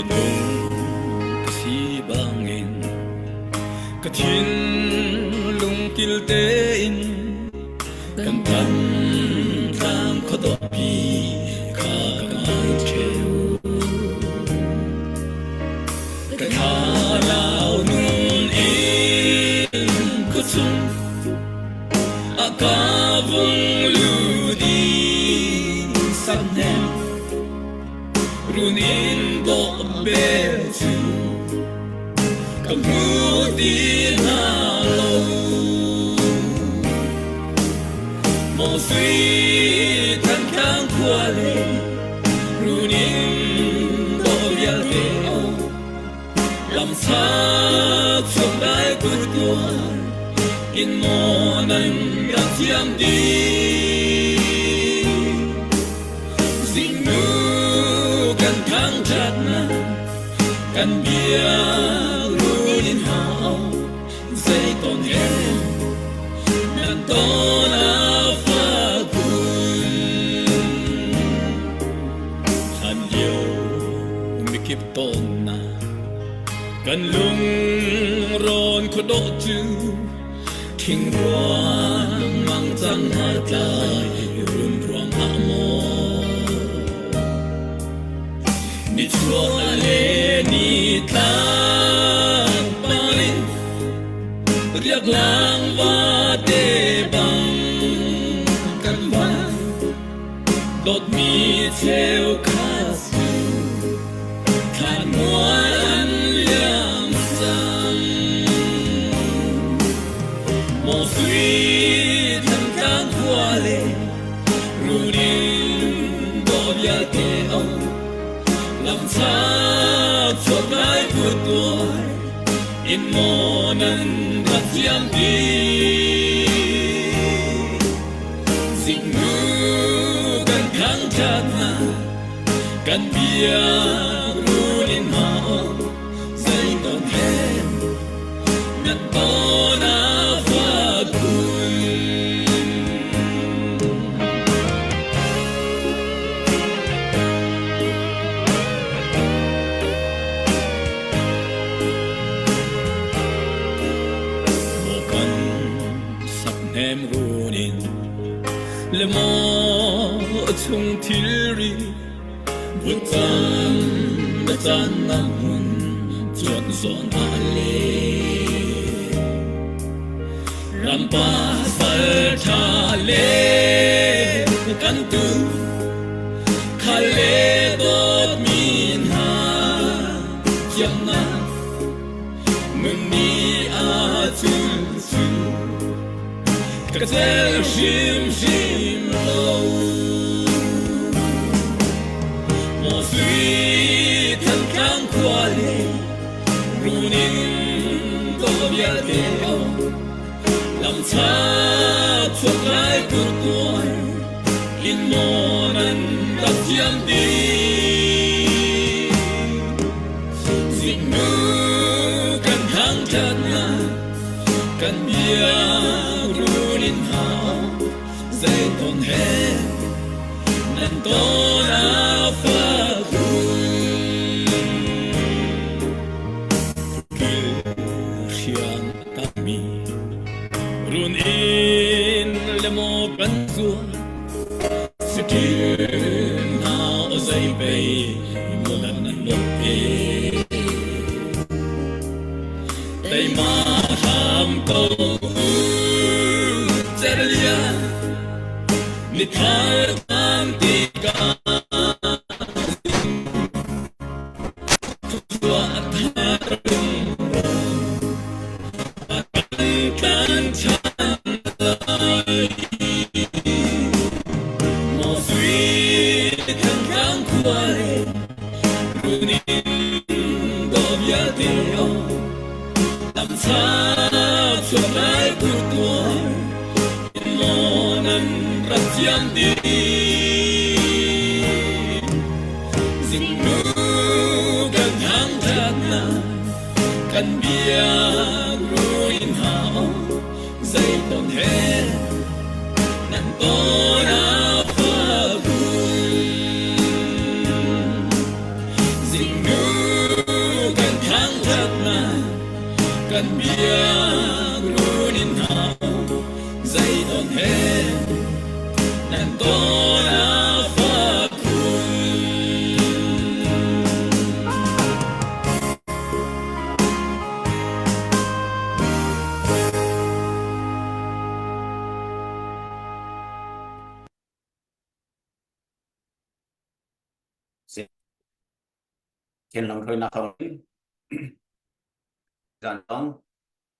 nung si bangin katin lung kiltein kan tan tang kodopi kakai cheu kakarao nun in kutsum akavung ludi samnem runin do betu kamudi nalo mo sui tan kang kwale runin do bialteo lam sa chung dai kutuan in mo nan gatiam di kan kang chat na kan bia ruin hao dây ton em nan ton a pha kun han yêu mi kip ton na kan lung ron ko do chu thing ruang mang tang ha tai run ruang ha mo ni chua ale ni tang parin riak lang va te bang kan va dot mi theo kasu kan muan liam sang mo sui tan kan kwale runin do ya te au lam sa cho cái của tôi in mo nan bắt diam đi dịch ngữ cần kháng chát na cần bia ruin hao dây ton hen nan to na pha kun em runin le mo chung thilri butan tan nam hun chọn zon ale rampa sal tha le kan tu khale dot min ha chang na mun ni a chu Kazel shim shim lo mo sui tan kang kwale runin do bialteo lam cha chok lai kutuan in mo nan dak jiam di zinu kan hang chat na kan bia ruin hao dây ton hen nan ton a pha kun kil xiang ta mi run in le mo kan zua sitin hao dây bay mo nan nan lo pe tay ma ham câu ni thar tam ti ka tua thar kan chan lai mo sui kan kang kwale runin do bia teo lam sa cho lai ku tua mo nan rat diam di zing nu kan hang chat na kan bia ruin hao dây ton hen nan to na pha kun zing nu kan biang lunin hao dây đòn hết nan to na pha kun trên lòng thôi nào không dần đông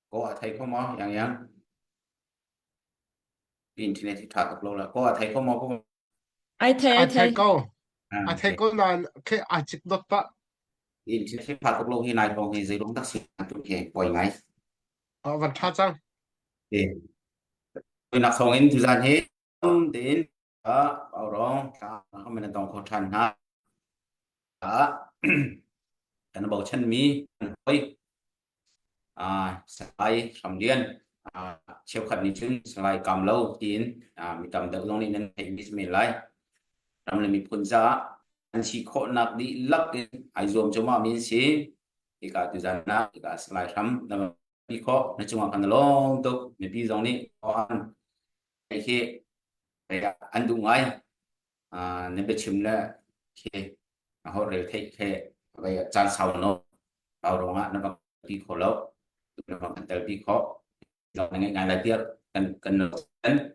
có thầy có mòอย่างยังอินเทอร์เน็ตที่ถาดตกลงแล้วก็thầy có mò có ai thầy thầy câu à thầy câu là cái chích đốt bạอินเทอร์เน็ตที่ถาดตกลงที่นายตรงที่ใจลงตักสิตุเกปล่อยไง vật thà chăng thì tôi nạp xong in thời gian hết đến đó bảo đó không mình tổng khó khăn ha đó cái nó bảo chân mi thôi sai sầm điên chiếu khẩn đi chứng sai cầm lâu tiến mình cầm đỡ long nên thấy mình lại làm là mình phun ra anh chỉ khó nạp đi lắc cái ai dùng cho mà mình xí thì cả thời gian nào thì cả sai sắm là đi khó nói chung là phần long tục mình đi dòng đi khó ăn cái khi anh đúng ngay nên biết chim là khi họ đều thấy khi bây giờ trang sau nó vào đó nó bằng đi khổ lâu nó bằng tới đi khó rồi ngày ngày lại tiếp cần cần đến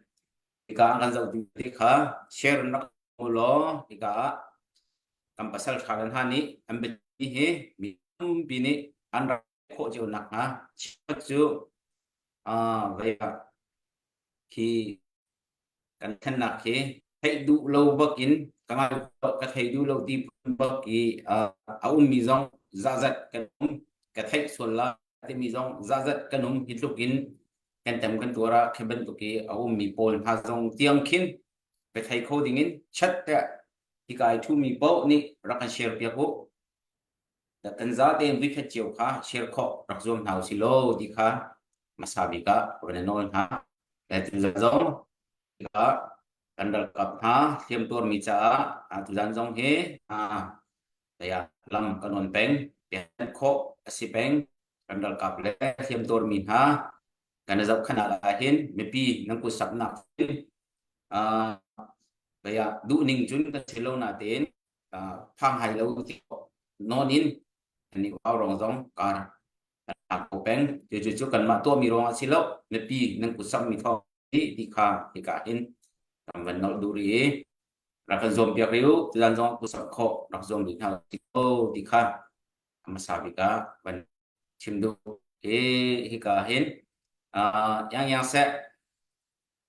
thì cả anh dâu thì khá share nó mua ló thì cả cầm pasal khalan hani em biết he mi bini anh ra khổ chịu nặng ha chịu vậy khi cần thân nặng khi thấy đủ lâu bất kín các thấy đủ lâu đi bất kỳ áo mì rong da dật cái thấy xuân la thì mì rong da dật cái nấm hít lúc kín cái tầm cái tua ra cái bên tụ kia áo mì bồn hà rong tiang kín cái thấy khâu dingin chất đấy thì cái thu mì bao ni ra cái share bia bộ đã cần giá tiền với cái chiều khá share khó ra zoom hào xí lô đi khá mà sao bị cả rồi nên nói ha để từ giờ giống đó Andal kap ha thiam tur mi cha tu jan jong he ya lam kanon peng pian kho asipeng andal kap le thiam tur mi ha kana zau khana la hin mi pi nang ku sap na ya du ning chun ka chelo na ten phang hai lo ti non in ani ko rong jong ka ko peng ju kan ma to mi rong asilo mi pi nang ku sap mi tho ti kha ti ka in vẫn nói đủ đi là phần zoom việc yếu thời gian do cuộc sống khổ đọc zoom đến nào thì ô thì khác mà sao thì cả vẫn chìm đủ thì cả hết yang sẽ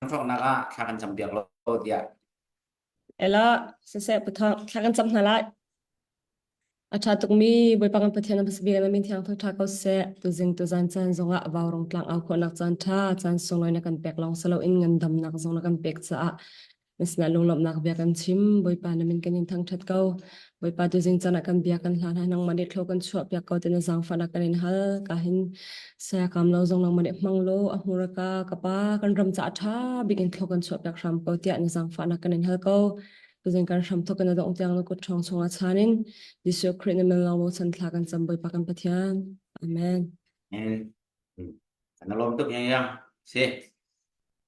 phong naga khác ăn chấm việc lo thì ela sẽ bắt thang thang chăm na lại acha tuk mi boy pangan pathian bas bi na min thiang thak thak ko se tu jing tu zan chan zonga awaw rong tlang au kho nak chan tha chan songloi na kan pek long salo in ngan dam nak zong na kan pek cha misna lung lom nak bia kan chim boy pa na min kan in thang that ko boy pa tu jing chan kan bia kan hlan nang mani thlo kan chua bia ko ten zang fa na kan in hal ka hin sa kam lo zong nang mani mang lo a hura ka pa kan ram cha tha bi kan thlo kan chua bia ram ko tia ni zang fa na kan in hal ko Tuzen kan ram to kan dong tiang lo ko chong chong a chanin Disu Christ na lang mo san tlakan samboy pakan patyan. Amen. nên nó lom tức yang se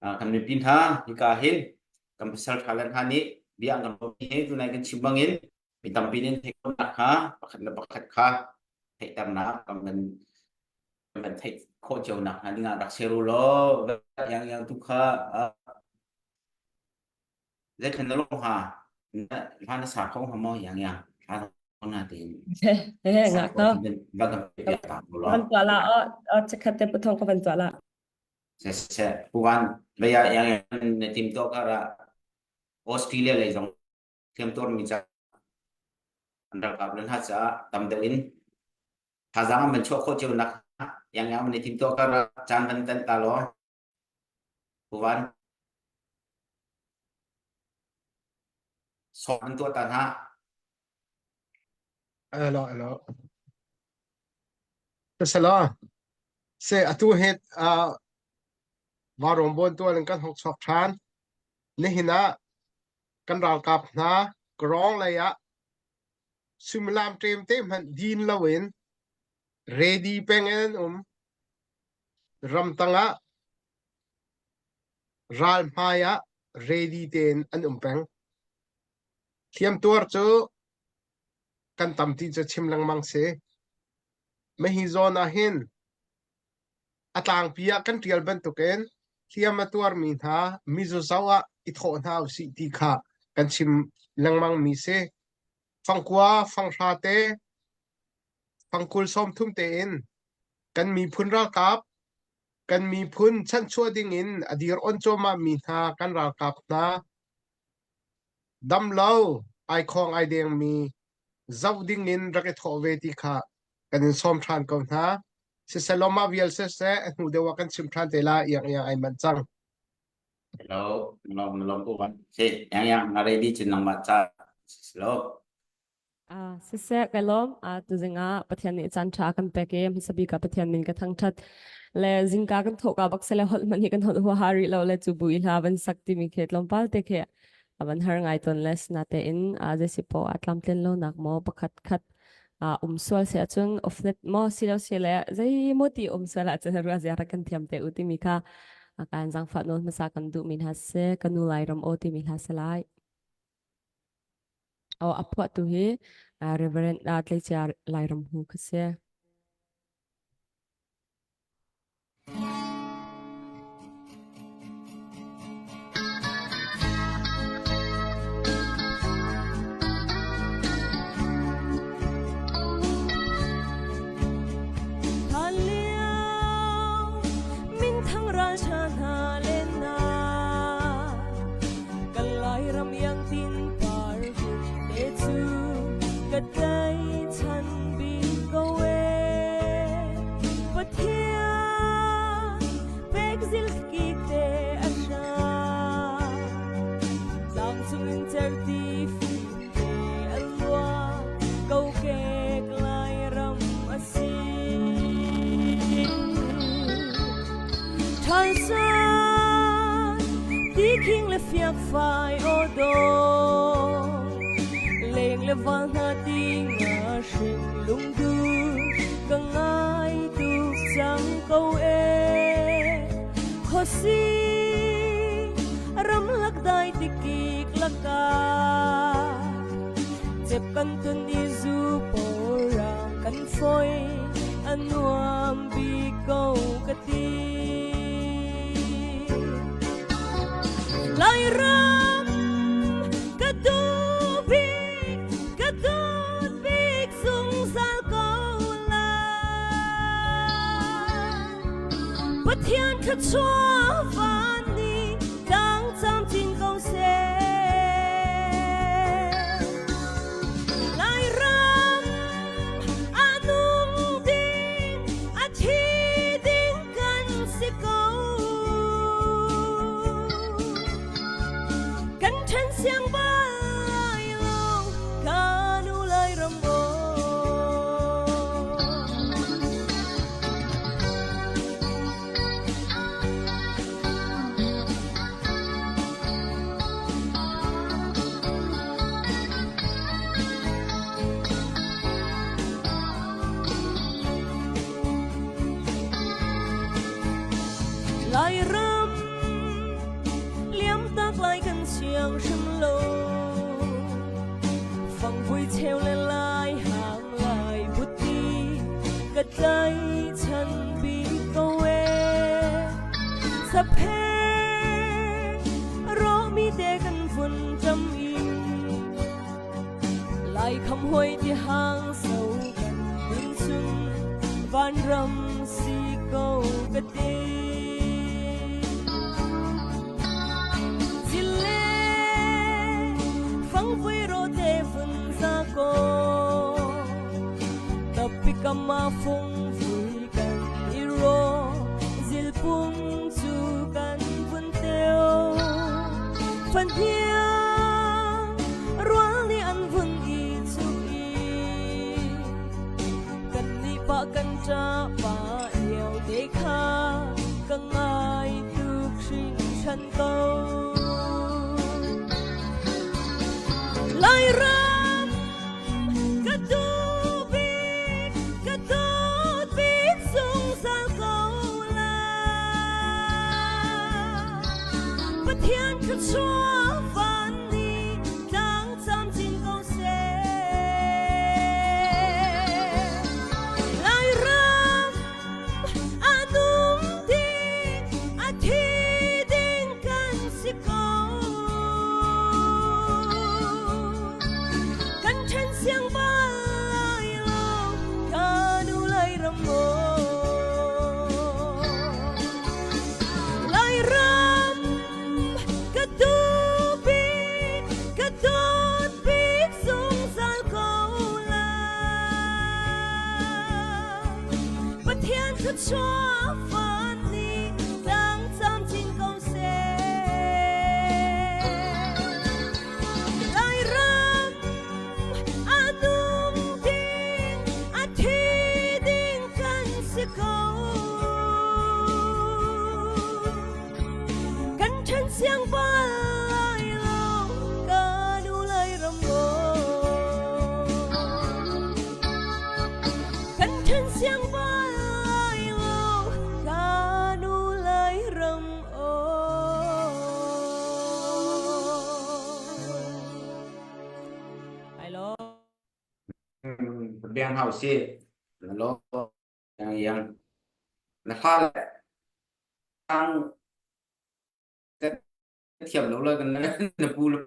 kan mi pin ha thì cả hin kan pasal khalan hani biang kan ni tu nai kan chimbangin mi tampinin thek nak ha pakhat kha thek tam na kan mình thek kho chiều nak ha dinga dak seru lo yang tu kha dễ kan lo ha nó sa không hamo yang con là thì Ngak to. và cái tạm lo Van tua la o chakate putong ko van tua la. sẽ bukan bây giờ yang tim to kara Australia lấy dòng thêm tour mình sẽ andal kap lên hạt sa tam in thà rằng mình cho khó chịu nặng yang mình tim to kara chan tan ta lo bukan so an to tan ha alo Tesla se atu het warong bon to len kan hok sok than ni hina kan ral kap na grong la ya simlam tem tem han din lawin ready pengen รำตังะรัลมายะเรดีเตนอันอุมเปงเทียมตัวจูกันตำที่จะชิมลังมังเสไม่ฮิโซนาหินอัตางพิยากันเทียลบันตุเกนเทียมมาตัวมีนหามิโซสาวะอิทโหนาวสิติขากันชิมลังมังมีเสฟังกัวฟังชาเตฟังคุลซอมทุ่มเตนกันมีพุนรักกับกันมีพุนชั้นชั่วดิ่งินอดีรอนโจมามีนากันรักกับนะดำเล่าไอคองไอเดียงมีเจ้าดิ่งินรักเอทโอเวติค่ะกันซอมทรานกันนะเสสลอมาวิลเสเสหูเดว่ากันชิมทรานเตล่าอย่างไอมันจัง Hello long uwan si yang ready chin nang baca slow เสเสกันล้อมตัวจิงประเทศนี้จันทรากันเปกเองสบีกับประเทศมินกันทั้งชัดและจิงกากันถกบักเสลหดมันนี่กันถกหัวฮาริเราเลยจูบุยลาวันสักที่มีเขตลมพัลเตะวันหาไงตอนเลสนาเตอินเจสิปออัตลัมเตนโลนักโมประคัดสวลเสียจนออฟเน็ตโมสิเราเสียแล้วใจโมตีสวลอาจจะรักษากันเทียมเตอุติมิค่ะการจังฝันโน้นมาสักกันดูมินฮัสเซกันนูไลรำโอติมินฮัสไลเอาอัปวะตุฮีReverend Atletia Lairam Hukase. Hãy phai ô đô lên le vang ha ting a sing lung du kang ai tu chẳng câu e khó si ram lak dai tikik laka chep kan tun di zu porang kan foi anuam bi câu kati lai ram kadut big sung sal câu la pathian khát choa van ni đang chăm tin câu se lai ram anung ding a thi ding kan si câu chân xiang bay lâu ca nu lai ram ô lai ram liếm tắc lai gần xiang sum lô phăng vui theo lên lai hàng lai bút đi gật tay chân bị câu e sắp hết rõ mi để gần vun trăm in lai khăm hoi đi hàng sâu gần bên xuân van râm si câu gật đi ko tapi kama phong vui kan iro zil pung chu kan vun teo fan hia ruang ni an vun i chu i kan ni pa kan cha pa leo de kha kang ai tu khring chan ko lai ra kadut big sung sal câu la chúa phán đi đang chăm chín câu xe lại râm a tung tiếng a thi tiếng căn sẽ câu căn chân xiang ba lại lâu ca nu lại râm ô căn chân xiang ba lại lâu ca nu lại râm ô hello Biang hậu xe lo yang là pha tăng cái thiểm lâu là cái bu là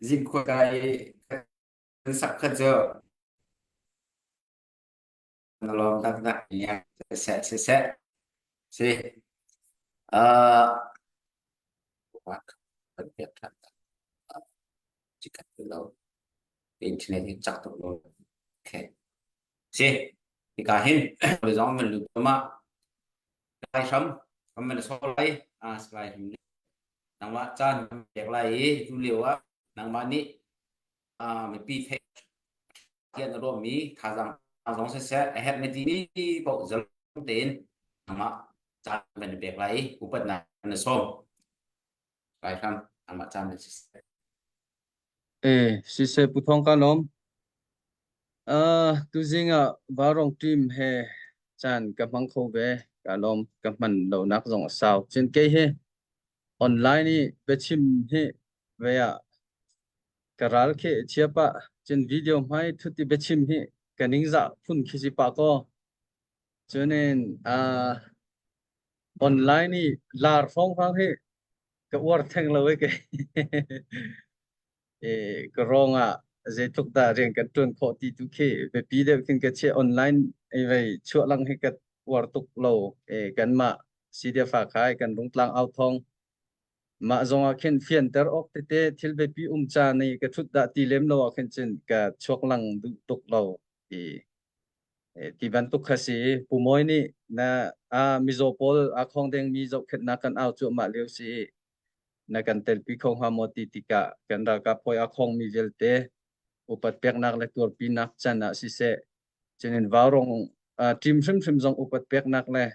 dinh khoa cái sắc khất giờ nó lo các đại nha sẽ hoạt phân biệt là chỉ cần từ lâu internet thì chắc được rồi ok sẽ thì cả hin bây giờ mình lưu mà cái sớm mình là số lấy slide hình nang ma chan việc lại du liều á nang ma ni mình pi thế hiện rồi mi thà rằng giống sẽ hết mấy tí bộ giờ đến nang ma chan mình việc lại cũng bận này nó xong phải không nang ma chan mình si se puthong ka nom tu zinga warong team he chan ka mang kho ve ka lom ka man lo nak zong sao chen ke he online ni bechim he ve ya karal ke chiapa chen video mai thuti bechim he kaning za phun khisi pa ko chonen online ni lar phong phang he ka war thang lo ke cái rong dễ thuộc ta riêng cái tuần khó tí tu kê về bí đều kinh cái chế online vậy chuột lăng hay cái war tục lâu cái mà xí địa phá khai cái đúng lăng ao thong mà dòng khen phiền ter ốc tê thil về bí cha này cái chút đã tì lem lâu khen trên cái chuột lăng tục lâu thì ban tục khasi bù môi ni na mizopol khong đeng mizo khen na kan ao chuột mà liêu xí na kan tel pi khong ha moti tika kan ra ka poi khong mi velte upat pek nak le tur pi nak chana si se chenen warong trim trim jong upat pek nak le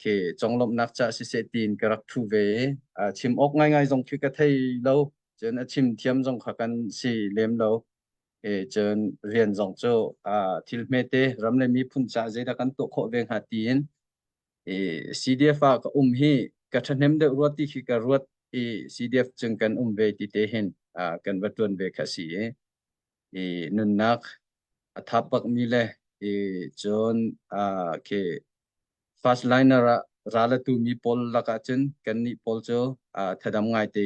ke jonglom nak cha si se tin karak thu ve chim ok ngai jong khi ka thei lo chen chim thiam jong kha kan si lem lo chen rian jong cho thil me te ram le mi phun cha je da kan to kho veng ha tin CDF ka hi ka thanem de ruat ti ka ruat CDF chung kan ve ti te hen kan watun ve khasi nun nak thapak mi le chon ke first liner rala tu mi pol laka chen kan ni pol cho thadam ngai te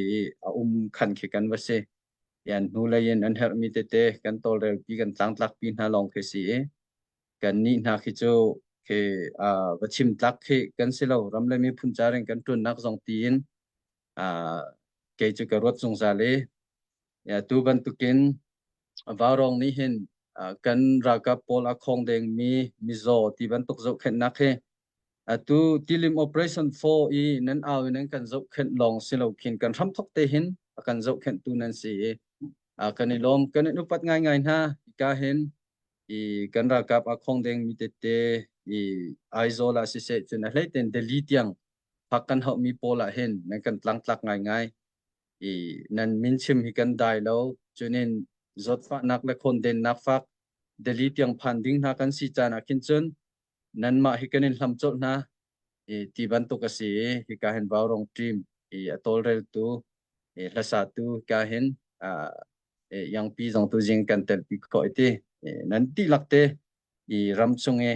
khan ke kan wase yan nu la yen an her mi te te kan tol re pi kan tlang tlak pin ha long khasi kan ni na khi cho ke vachim tlak ke kan selo ram le mi phun cha reng kan tun nak jong tin ke chu ka rot jong za le ya tu ban tu kin warong ni hin kan ra ka pol khong deng mi zo ti ban tuk zo khen nak he tu tilim operation 4 nan aw nan kan zo khen long selo kin kan ram thok te hin kan zo khen tu nan si kan ni lom kan nu pat ngai ha ka hen kan ra ka khong deng mi te aizola si se chen a hlei ten delhi tiang pakkan ho mi pola hen nan kan tlang tlak ngai nan min chim hi kan dai lo chunin zot fa nak le khon den nak fak delhi tiang phanding na kan si chana kin chun nan ma hi kanin hlam chol na ti ban to ka si hi ka hen bawrong team atol rel tu lasa tu ka hen yang pi jong tu jing kan tel pi ko ite nan ti lakte ram chunge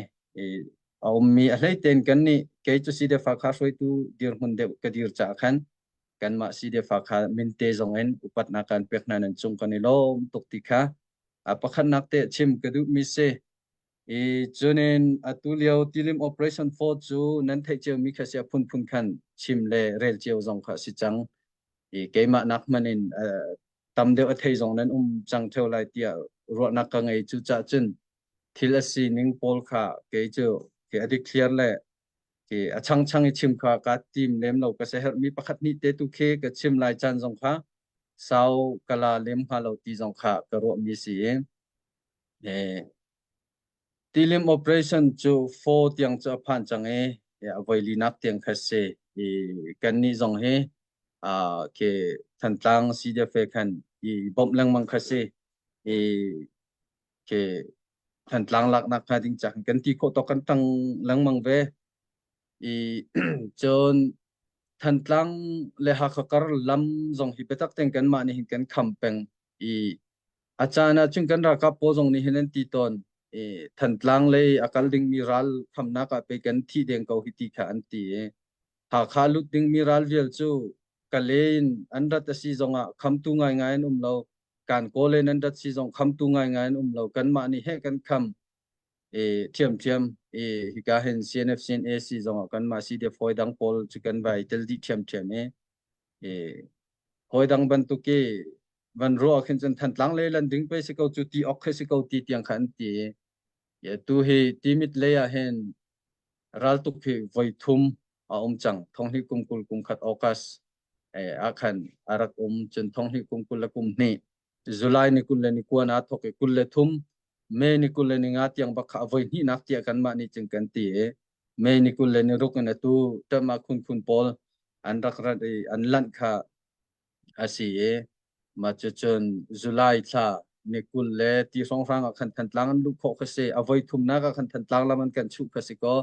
mi a hlei ten kan ni ke chu si de fa kha soi tu dir hun de ka dir cha khan kan ma si de fa kha min te jong en upat na kan pek na nan chung kan ni lom tuk ti kha pakhan nak te chim ka du mi se chunin atulio tilim operation 4 chu nan thei cheu mi kha sia phun khan chim le rel cheu jong kha si chang ke ma nak manin tam de a thei jong nan chang theu lai tia ro nak ka ngai chu cha chun thil asi ning pol kha ke chu ke adik clear le ke achang chang I chim kha ka team lem lo ka se her mi pakhat ni te tu khe ka chim lai chan jong kha sau kala lem kha lo ti jong kha ka ro mi si tilim operation chu 4 tiang cha phan chang ya voi li nak tiang kha se kan ni jong he ke than tlang si de fe khan bom lang mang kha se ke than tlang lak nak kha ding chang kan ti ko to kan tang lang mang ve chon than tlang le ha khakar lam jong hi petak teng kan ma ni hin kan kham peng achana chung kan ra ka po jong ni henen ti ton than tlang le akal ding miral kham na ka pe kan thi deng ko hi ti kha an ti ha kha lut ding miral vel chu kalein anda ta si zonga kham tu ngai ngai lo kan ko le nan dat si jong kham tu ngai ngai lo kan ma ni he kan kham thiam thiam hi ka hen CNF CNA si jong kan ma si de foi dang pol chu kan vai tel di thiam thiam hoi dang ban tu ke van ro khin chen than tlang le lan ding pe si ko chu ti ok si ko ti tiang khan ti tu hi ti mit le ya hen ral tu khi voi thum chang thong hi kum kul kum khat okas akhan arak chen thong hi kum kul la kum ni July ni kul le ni kuan a thok kul le thum me ni kul le ni nga tiang ba kha voi ni nak tia kan ma ni ching kan ti me ni kul le ni ruk na tu ta ma khun pol an rak ra an lan kha asi ma chon July tha ni kul le ti song rang khan than tlang lu kho kha se avoi thum na ka khan than tlang la man kan chu kha se ko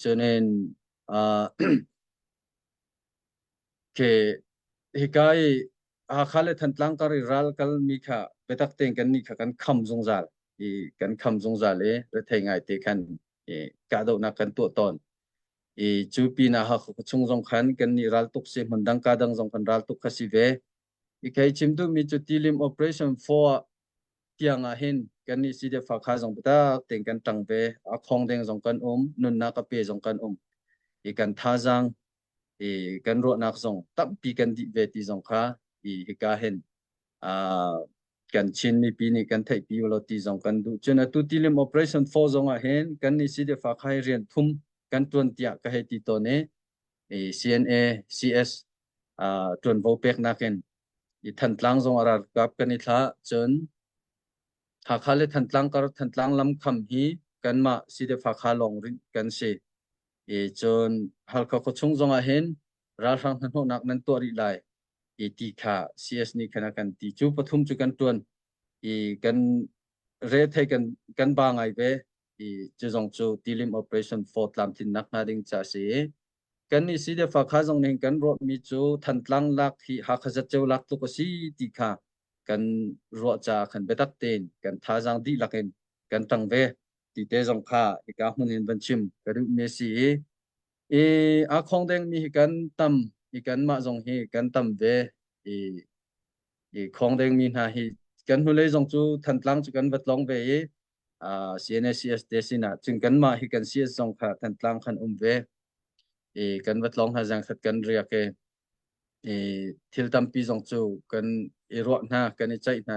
chonen ke hikai khale than tlang ka ral kal mi kha petak teng kan ni kha kan kham jong zal kan kham jong zal re thai ngai te khan ka do na kan to ton chu pi na ha chung jong khan kan ni ral tuk se mandang ka dang jong kan ral tuk kha si ve kai chim tu mi chu tilim operation 4 tiang a hin kan ni si de fa kha jong ta teng kan tang ve a khong deng jong kan nun na ka pe jong kan kan tha jang kan ro nak jong tam pi kan di ve ti jong kha ka hen kan chin mi pi ni kan thai pi lo ti jong kan du chuna tu tilim operation 4 jong a hen kan ni si de fa khai rian thum kan tuan tia ka he ti to ne CNA CS tuan vo pek na ken than tlang jong arar kap kan ni tha chon ha khale than tlang lam kham hi kan ma si de fa kha long rin kan se chon halka ko chung jong a hen ra sang han ho nak nan to ri lai ti kha CS ni khana kan ti chu pathum chu kan tuan kan re thai kan ba ngai ve chu jong chu tilim operation 4 tlam tin nak na ding cha se kan ni si de fa kha jong ning kan ro mi chu than tlang lak hi ha kha za cheu lak tu ko si ti kha kan ro cha khan betak ten kan tha jang di lakin kan tang ve ti te jong kha ka hun in ban chim ka ru me si a khong deng mi kan tam kan ma jong hi kan tam ve khong deng mi na hi kan hu le jong chu than tlang chu kan vat long ve CNSCS desina chung kan ma hi kan CS jong kha than tlang khan ve kan vat long ha jang khat kan ria ke thil tam pi jong chu kan ro na kan i chai na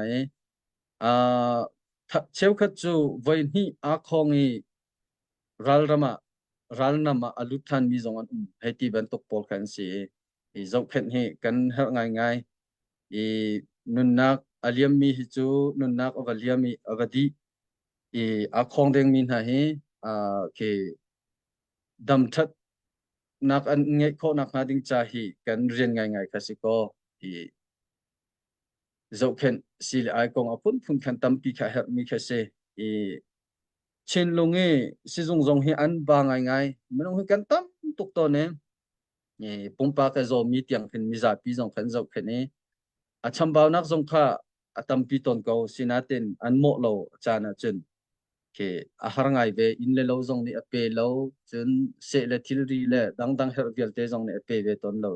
cheu khat chu voi ni a khong i ral nama aluthan mi jong an heti ban tok pol kan si zau khat he kan her ngai ngai nun nak aliam mi hi chu nun nak avaliam mi avadi a khong deng min ha he ke dam that nak an ngai kho nak na ding cha hi kan rian ngai ngai kha si ko zau khen si le ai kong apun phun khan tam pi kha her mi kha se chen lunge si jong jong hi an ba ngai ngai menong hi kan tam tuk to ne pumpa ka zo mi tiang khen mi za pi jong khan zau khen ne acham baw nak jong kha atam pi ton ko sinaten an mo lo chana chen ke ahar ngai ve in le lo jong ni ape lo chen se le thil ri le dang her vial te jong ne ape ve ton lo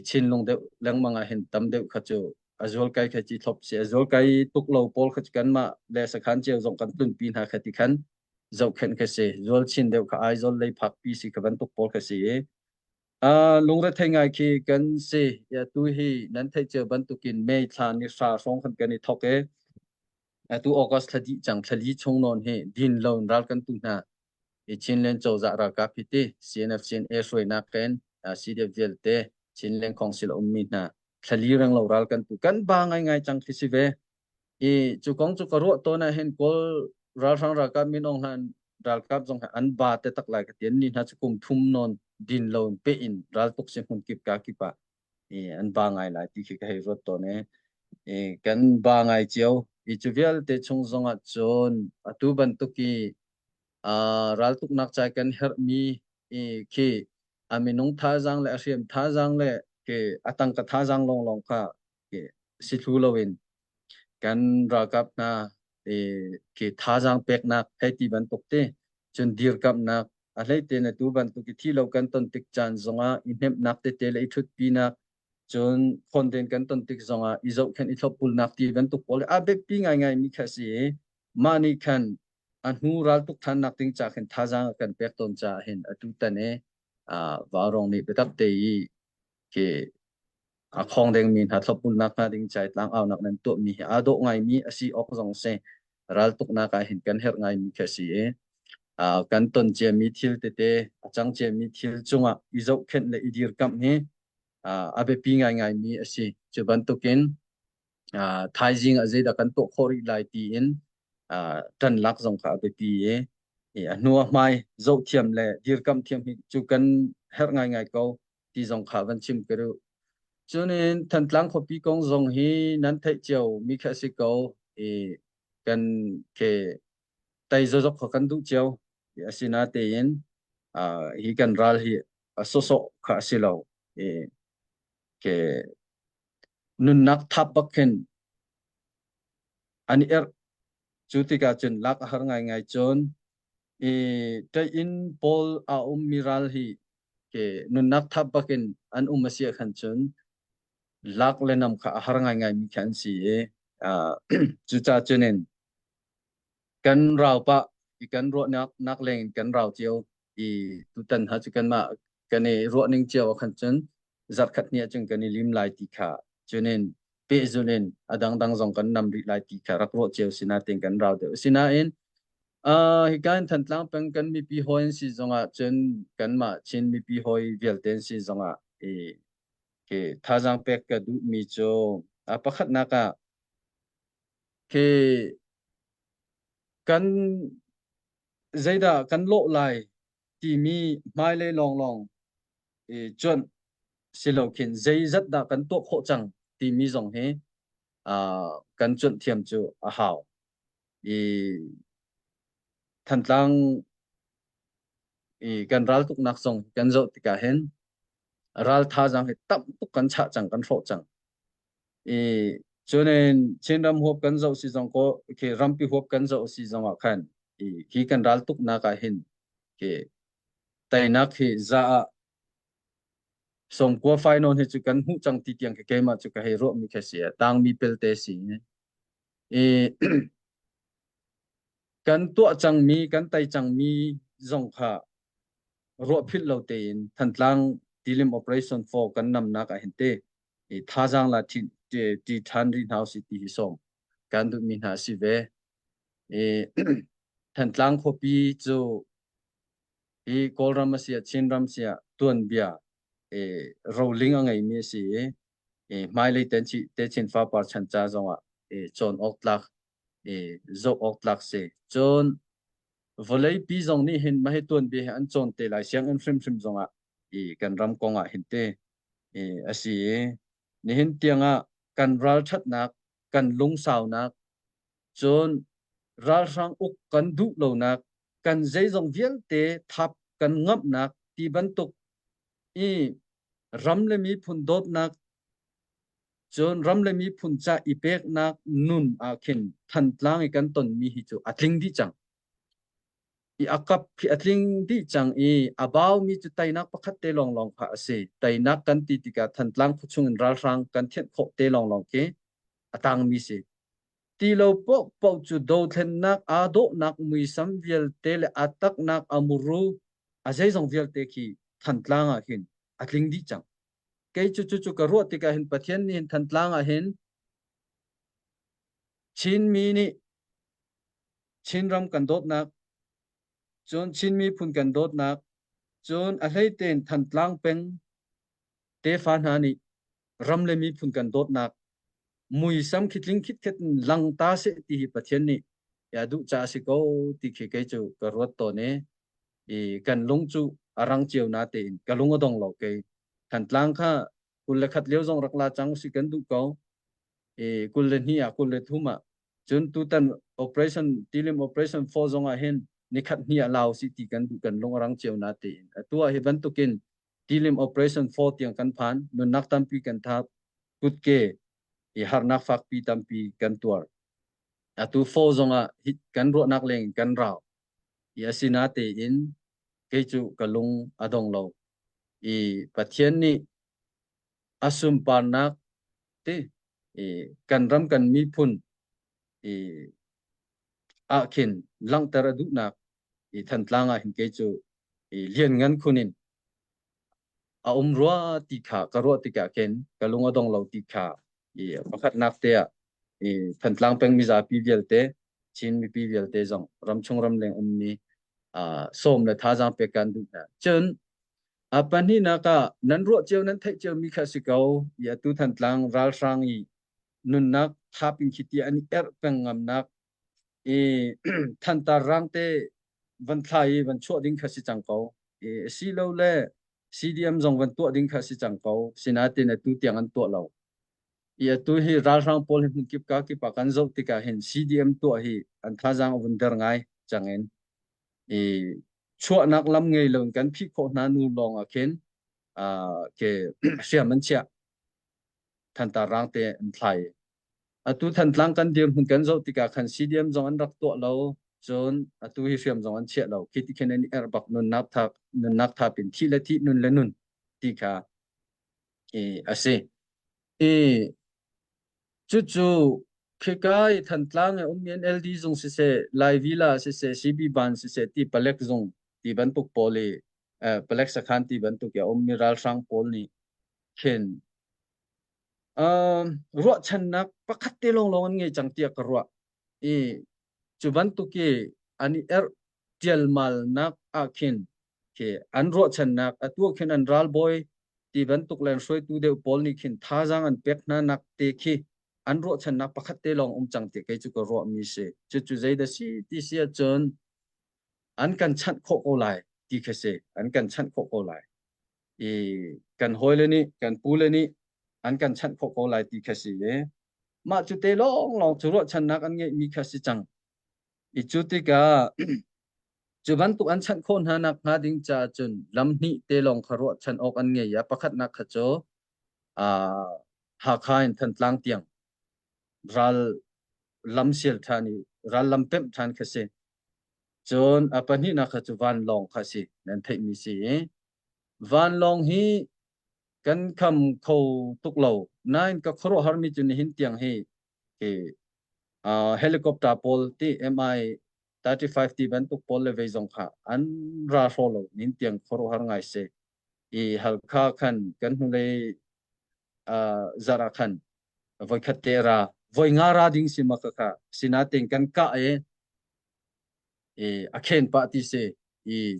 chin lung de lang manga hen tam de kha chu azol kai kha chi thop se azol kai tuk lo pol kha kan ma le sa khan cheu jong kan tun pin ha khati khan zau khen kha se zol chin de kha ai zol lei phak pi si kha ban tuk pol kha se lung ra thai ngai khi kan se ya tu hi nan thai cheu ban tukin me thla ni sa song khan kan ni thok tu August thadi chang thali chung non he din lo ral kan tu na chin len cho za ra ka piti CNF chin e roi na ken CDF velte chin len council mi na thali rang lo ral kan tu kan ba ngai chang khisi ve chu kong chu karu to na hen kol ral rang ra ka min ong han ral kap jong an ba te tak lai ka tian ni na chu kum thum non din lo pe in ral tuk se hun kip ka kipa an ba ngai lai ti ki ka he rot to ne kan ba ngai chiao chu vial te chung zong a chon atu ban tu ki ral tuk nak chai kan her mi ki aminung tha jang le asiam tha jang le ke atang ka tha jang long long kha ke si thu lo in kan ra kap na ke tha jang pek na hai ti ban tuk te chun dir kap na a hlei te na tu ban tu ki thi lo kan ton tik chan zonga inhem nak te te le thut pi na chun khon den kan ton tik zonga izau khan i thop pul nak ti ban tuk pol a be pi ngai ngai mi kha si mani khan an hu ral tuk than nak ting cha khan tha jang kan pek ton cha hin atu ta ne warong ni betak te ke khong deng min ha thop pul nak na ding chai tlang aw nak nan to mi a do ngai mi asi ok jong se ral tuk na ka hin kan her ngai mi kha si kan ton che mi thil te te achang che mi thil chunga izau khen le idir kam ni abe pi ngai ngai mi asi chu ban tukin thai jing a da kan to khori lai ti in tan lak jong kha abe pi nuwa mai zo thiam le dir kam thiam hi chu kan her ngai ngai ko ti jong kha van chim keru cho nên thần lang của pi công dòng hi nan thấy chiều mi khá sĩ cầu cần ke tay zo zok kan du chiều asina te in hi kan ral hi so so kha silo ke nun nak thap bakken ani chutika chen lak har ngai ngai chon te in pol a miral hi ke nun nak thap bakken an umasia khan chon lak lenam kha har ngai ngai mi khan si chu cha chunen kan rau pa kan ro nak leng kan rau chiao tu tan ha chu kan ma kan e ro ning chiao khan chun zat khat nia chung kan lim lai ti kha chunen pe zunen adang dang jong kan nam ri lai ti kha rak ro chiao sina teng kan rau de sina in hi kan than tlang peng kan mi pi hoin si zonga chun kan ma chin mi pi hoi vel ten si zonga ke tha jang pek ka du mi cho pakhat na ka ke kan zaida kan lo lai ti mi mai le long long chon silo khin zai zat da kan to kho chang ti mi jong he kan chon thiam chu a hao than tlang kan ral tuk nak song kan zo ti ka hen ral tha jang he tam tuk kan cha chang kan ro chang cho nên trên ram hộp cân dậu si dòng có cái rampi hộp cân dậu si dòng ở khan khi cần ral tuk na ka hin cái tay na khi ra song qua final hi chu kan hu chang ti tiang cái mà chu ka he ro mi kha si tang mi pel te si kan to chang mi kan tai chang mi dòng kha ro phit lo te in than tlang dilim operation for kan nam na ka hin te tha jang la ti than ri now city song kan du min ha si ve than tlang khopi chu kolram sia chinram sia tuan bia rolling angai mi si mai le ten chi te chin fa par chan cha zonga chon ok lak zo ok lak se chon volei pi zong ni hin ma he tuan bi an chon te lai siang an frim frim zonga kan ram konga hin te asi ni hin tianga kan ral that nak kan lung sao nak chon ral sang uk kan du lo nak kan zai zong vial te thap kan ngap nak ti ban tuk ram le mi phun dot nak chon ram le mi phun cha ipek nak nun a khin than tlang kan ton mi hi chu atling di chang akap ki atling di chang abaw mi chu tai nak pakhat te long long pha ase tai nak kan ti tika than tlang phuchung ral rang kan thiet kho te long long ke atang mi se ti lo po po chu do thlen nak a do nak mui sam vial te le atak nak amuru azai jong vial te ki than tlang a hin atling di chang ke chu ka ro ti ka hin pathian ni than tlang a hin chin mi ni chin ram kan dot nak จนชินมีพุนกันโดดนักจนอะไรเต็นทันตลางเป็นเตฟานหานี่รำเลยมีพุนกันโดดนักมุยซ้ำคิดลิงคิดลังตาเสตีประเทศนี้อย่าดูจ่าสิโกที่เคยจูกรวดตัวนี้กันลงจูอารังเจียวนาเต็นกันลงอดองเหล่าเกยทันตลางค่ะคุณเลขัดเลี้ยวจงรักลาจังสิกันดูเขาคุณเลนี่คุณเลทุมาจนตุตัน operation ทีม operation for จงอาเห็นนี่ขัดนี่ลาวสิที่กันดูกันลงรังเจียวนาเต็นตัวเฮบันตุกินทีม operation for เตียงกันผ่านนุนนักตัมปีกันทับกุดเกhar nak fak pi tampi kan tuar atu fo zonga hit kan ro nak leng kan raw ya sinate in kechu kalung adong lo pathian ni asum parnak te kan ram kan mi phun akin lang taradu nak than tlanga hin kechu lian ngan khunin umrwa tikha karo tika ken kalung adong lo tikha pakhat nak te than tlang peng mi za pi vial te chin mi pi vial te jong ram chung ram leng ni som le tha jang pe kan du na chen pani na ka nan ro cheu nan thai cheu mi kha sikau ya tu than tlang ral sang i nun nak thapin khiti ani peng ngam nak than ta rang te van thai van cho ding kha si chang ko si lo le CDM jong van to ding kha si chang ko sinate na tu tiang an to lo ya tu hi ral rang pol hin kip ka ki pakan zo tika hin CDM to hi an tha jang wunder ngai changen chua nak lam ngei lon kan phi kho na nu long a ken ke sia man chia than ta rang te an thlai atu than tlang kan dim hun kan zo tika khan CDM jong an rak to lo chon atu hi siam jong an chia lo kiti ken ani er bak nun nak tha pin thi la thi nun le nun tika ase chu khikai than tlang umien LD zong se lai villa se CB ban se ti palek zong ti ban tuk poli palek sakhan ti ban tuk ya miral sang pol ni khen ro chan nak pakhat te long long nge chang tia karwa chu ban tuk ki ani tial mal nak akhin ke an ro chan nak atu khen an ral boy ti ban tuk len soi tu de pol ni khin tha jang an pek na nak te khi an ro chan nak pakhat te long chang te ke chu ko ro mi se chu zai da si ti sia chon an kan chat kho ko lai ti khe se an kan chat kho ko lai kan hoi le ni kan pu le ni an kan chat kho ko lai ti khe si le ma chu te long long chu ro chan nak an nge mi kha si chang chu ti ka chu ban tu an chat khon ha nak ha ding cha chun lam ni te long kharo chan ok an nge ya pakhat nak kha cho ha khain than tlang tiang ral lam sial thani ral lam pem than khase chon apani na kha chu van long khasi nan thai mi si van long hi kan kham kho tuk lo nine ka khoro har mi chun hin tiang hi ke helicopter pol ti mi 35 ti ban tuk pol le ve jong kha an ra solo nin tiang khoro har ngai se hal kha khan kan hu le zara khan voi khatera voi ngara ding si makaka sinating kan ka akhen pa ti se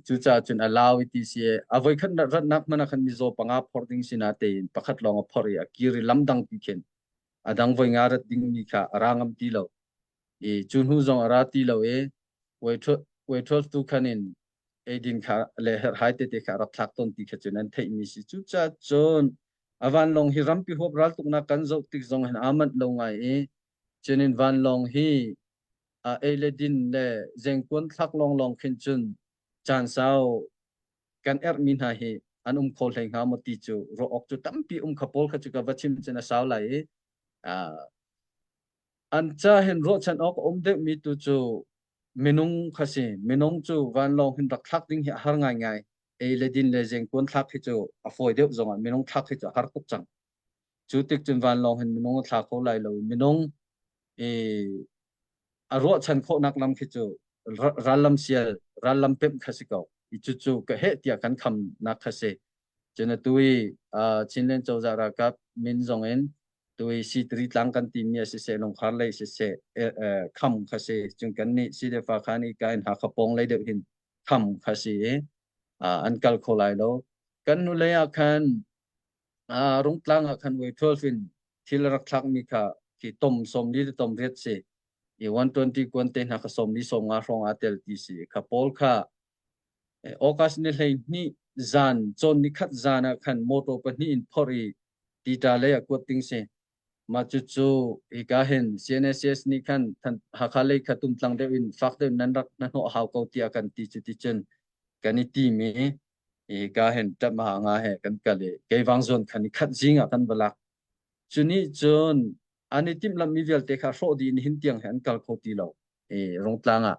chu cha chun alaw ti se avoi khan rat nak mana khan mi zo panga phording sinate pakhat long phori akiri lamdang ti khen adang voi ngara ding mi kha arangam ti lo chun hu zong ara ti lo we thol tu khanin din kha le haite te kha rak thak ton ti kha chunan thei mi si chu cha chon avan long hi rampi hop ral tuk na kan zo tik zong han amat lo ngai chenin van long hi eledin le zengkon thak long long khin chun chan sao kan min ha hi an khol heng ha mo ti chu ro ok chu tampi khapol kha chu ka bachim chena sao lai an cha hen ro chan ok de mi tu chu minung khasi minung chu van long hin rak thak ding hi har ngai ngai eledin le zengkon thak hi chu afoi deuh zong an minung thak hi chu har tuk chang chu tik chun van long hin minung thak ko lai lo minung ro chan kho nak lam khi chu ralam sial ralam pem khasiko chu ka he tia kan kham nak khase chena tui chinlen chawza ra kap min zong en tui si tri tlang kan ti mi se long khar lai se kham khase chung kan ni si de fa khani kain ha khapong lai de hin thầm khá sĩ an kal khô lại lo kan nu le akhan rung tlang akhan we 12 thil rak thak mi kha ki tom som ni tom ret se e 120 kwanten ha ka som ni som nga rong atel ti si kha pol kha okas ni hlei ni zan chon ni khat zana khan moto pa ni in phori ti ta le akwa ting se ma chu chu e ka hen cnss ni khan than ha kha le kha tum tlang de in fak de nan rak na no haw ko ti akan ti chu ti chen kan ni ti mi e ka hen ta ma nga he kan ka le ke wang zon khan ni khat jinga kan balak chu ni chon ani tim lam mi vel te kha ro di in hin tiang han kal kho ti lo e rong tlanga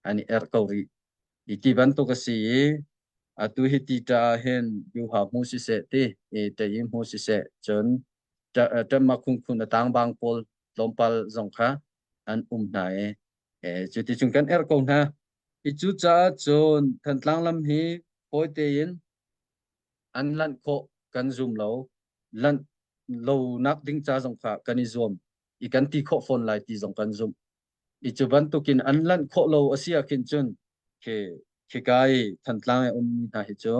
ani er ko ri iti ban to ka si atu hi ti ta hen yu ha mu si se te e te yim mu si se chon ta ma khung khun tang bang pol lompal zong kha an na e chu ti chung kan er ko na i chu cha chon than tlang lam hi poi te in an lan kho kan zoom lo lan lo nak ding cha zong kha kan i zoom i kan ti kho phone lai ti zong kan zoom i chu ban to kin an lan kho lo asia kin chun ke kai than tlang e na hi cho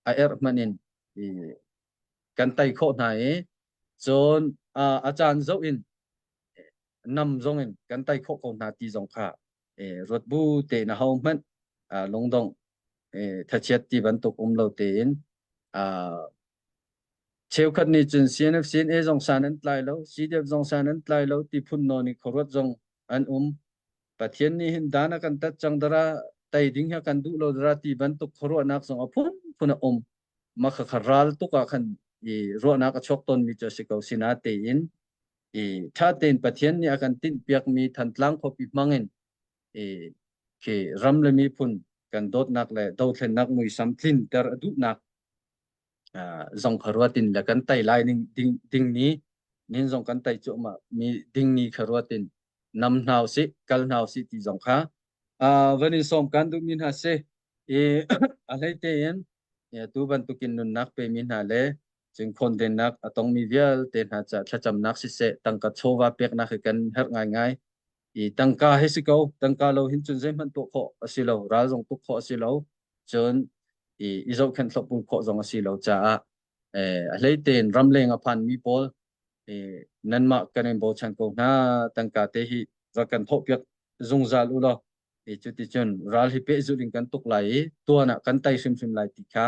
a er manin i kan tai kho na e chon a chan zo in nam zong in kan tai kho ko na ti zong kha e rot bu te na hau man long dong e thachet ti ban to lo te in cheu khat ni chun cnf sin e zong san an tlai lo cdf zong san an tlai lo ti phun no ni khorot zong an pathian ni hin dana kan ta chang dara tai ding ha kan du lo dara ti ban to khoro anak zong phun phun ma kha kharal to ka khan e ro na ka chok ton mi cho si ko sina te in e tha ten pathian ni akan tin piak mi than tlang kho pi mangin e ke ram le mi phun kan dot nak le do thlen nak mui sam thin ter du nak zong kharwatin la kan tai lai ning ding ni nin zong kan tai chu ma mi ding ni kharwatin nam nau si kal nau si ti zong kha vani som kan du min ha se e alai te yen ya tu ban tu kin nun nak pe min ha le ching khon den nak atong mi vial te na cha thacham nak si se tang ka chowa pek na kan her ngai i tang ka he si ko tang ka lo hin chun zai man to kho asilo ra zong tu kho asilo chon i zo khan thlop pun kho zong asilo cha alai ten ramleng a phan mi pol nan ma kan bo chan ko na tang ka te hi ra kan tho pek zung zal u lo chu ti chon ral hi pe zu ding kan tuk lai to na kan tai sim lai ti kha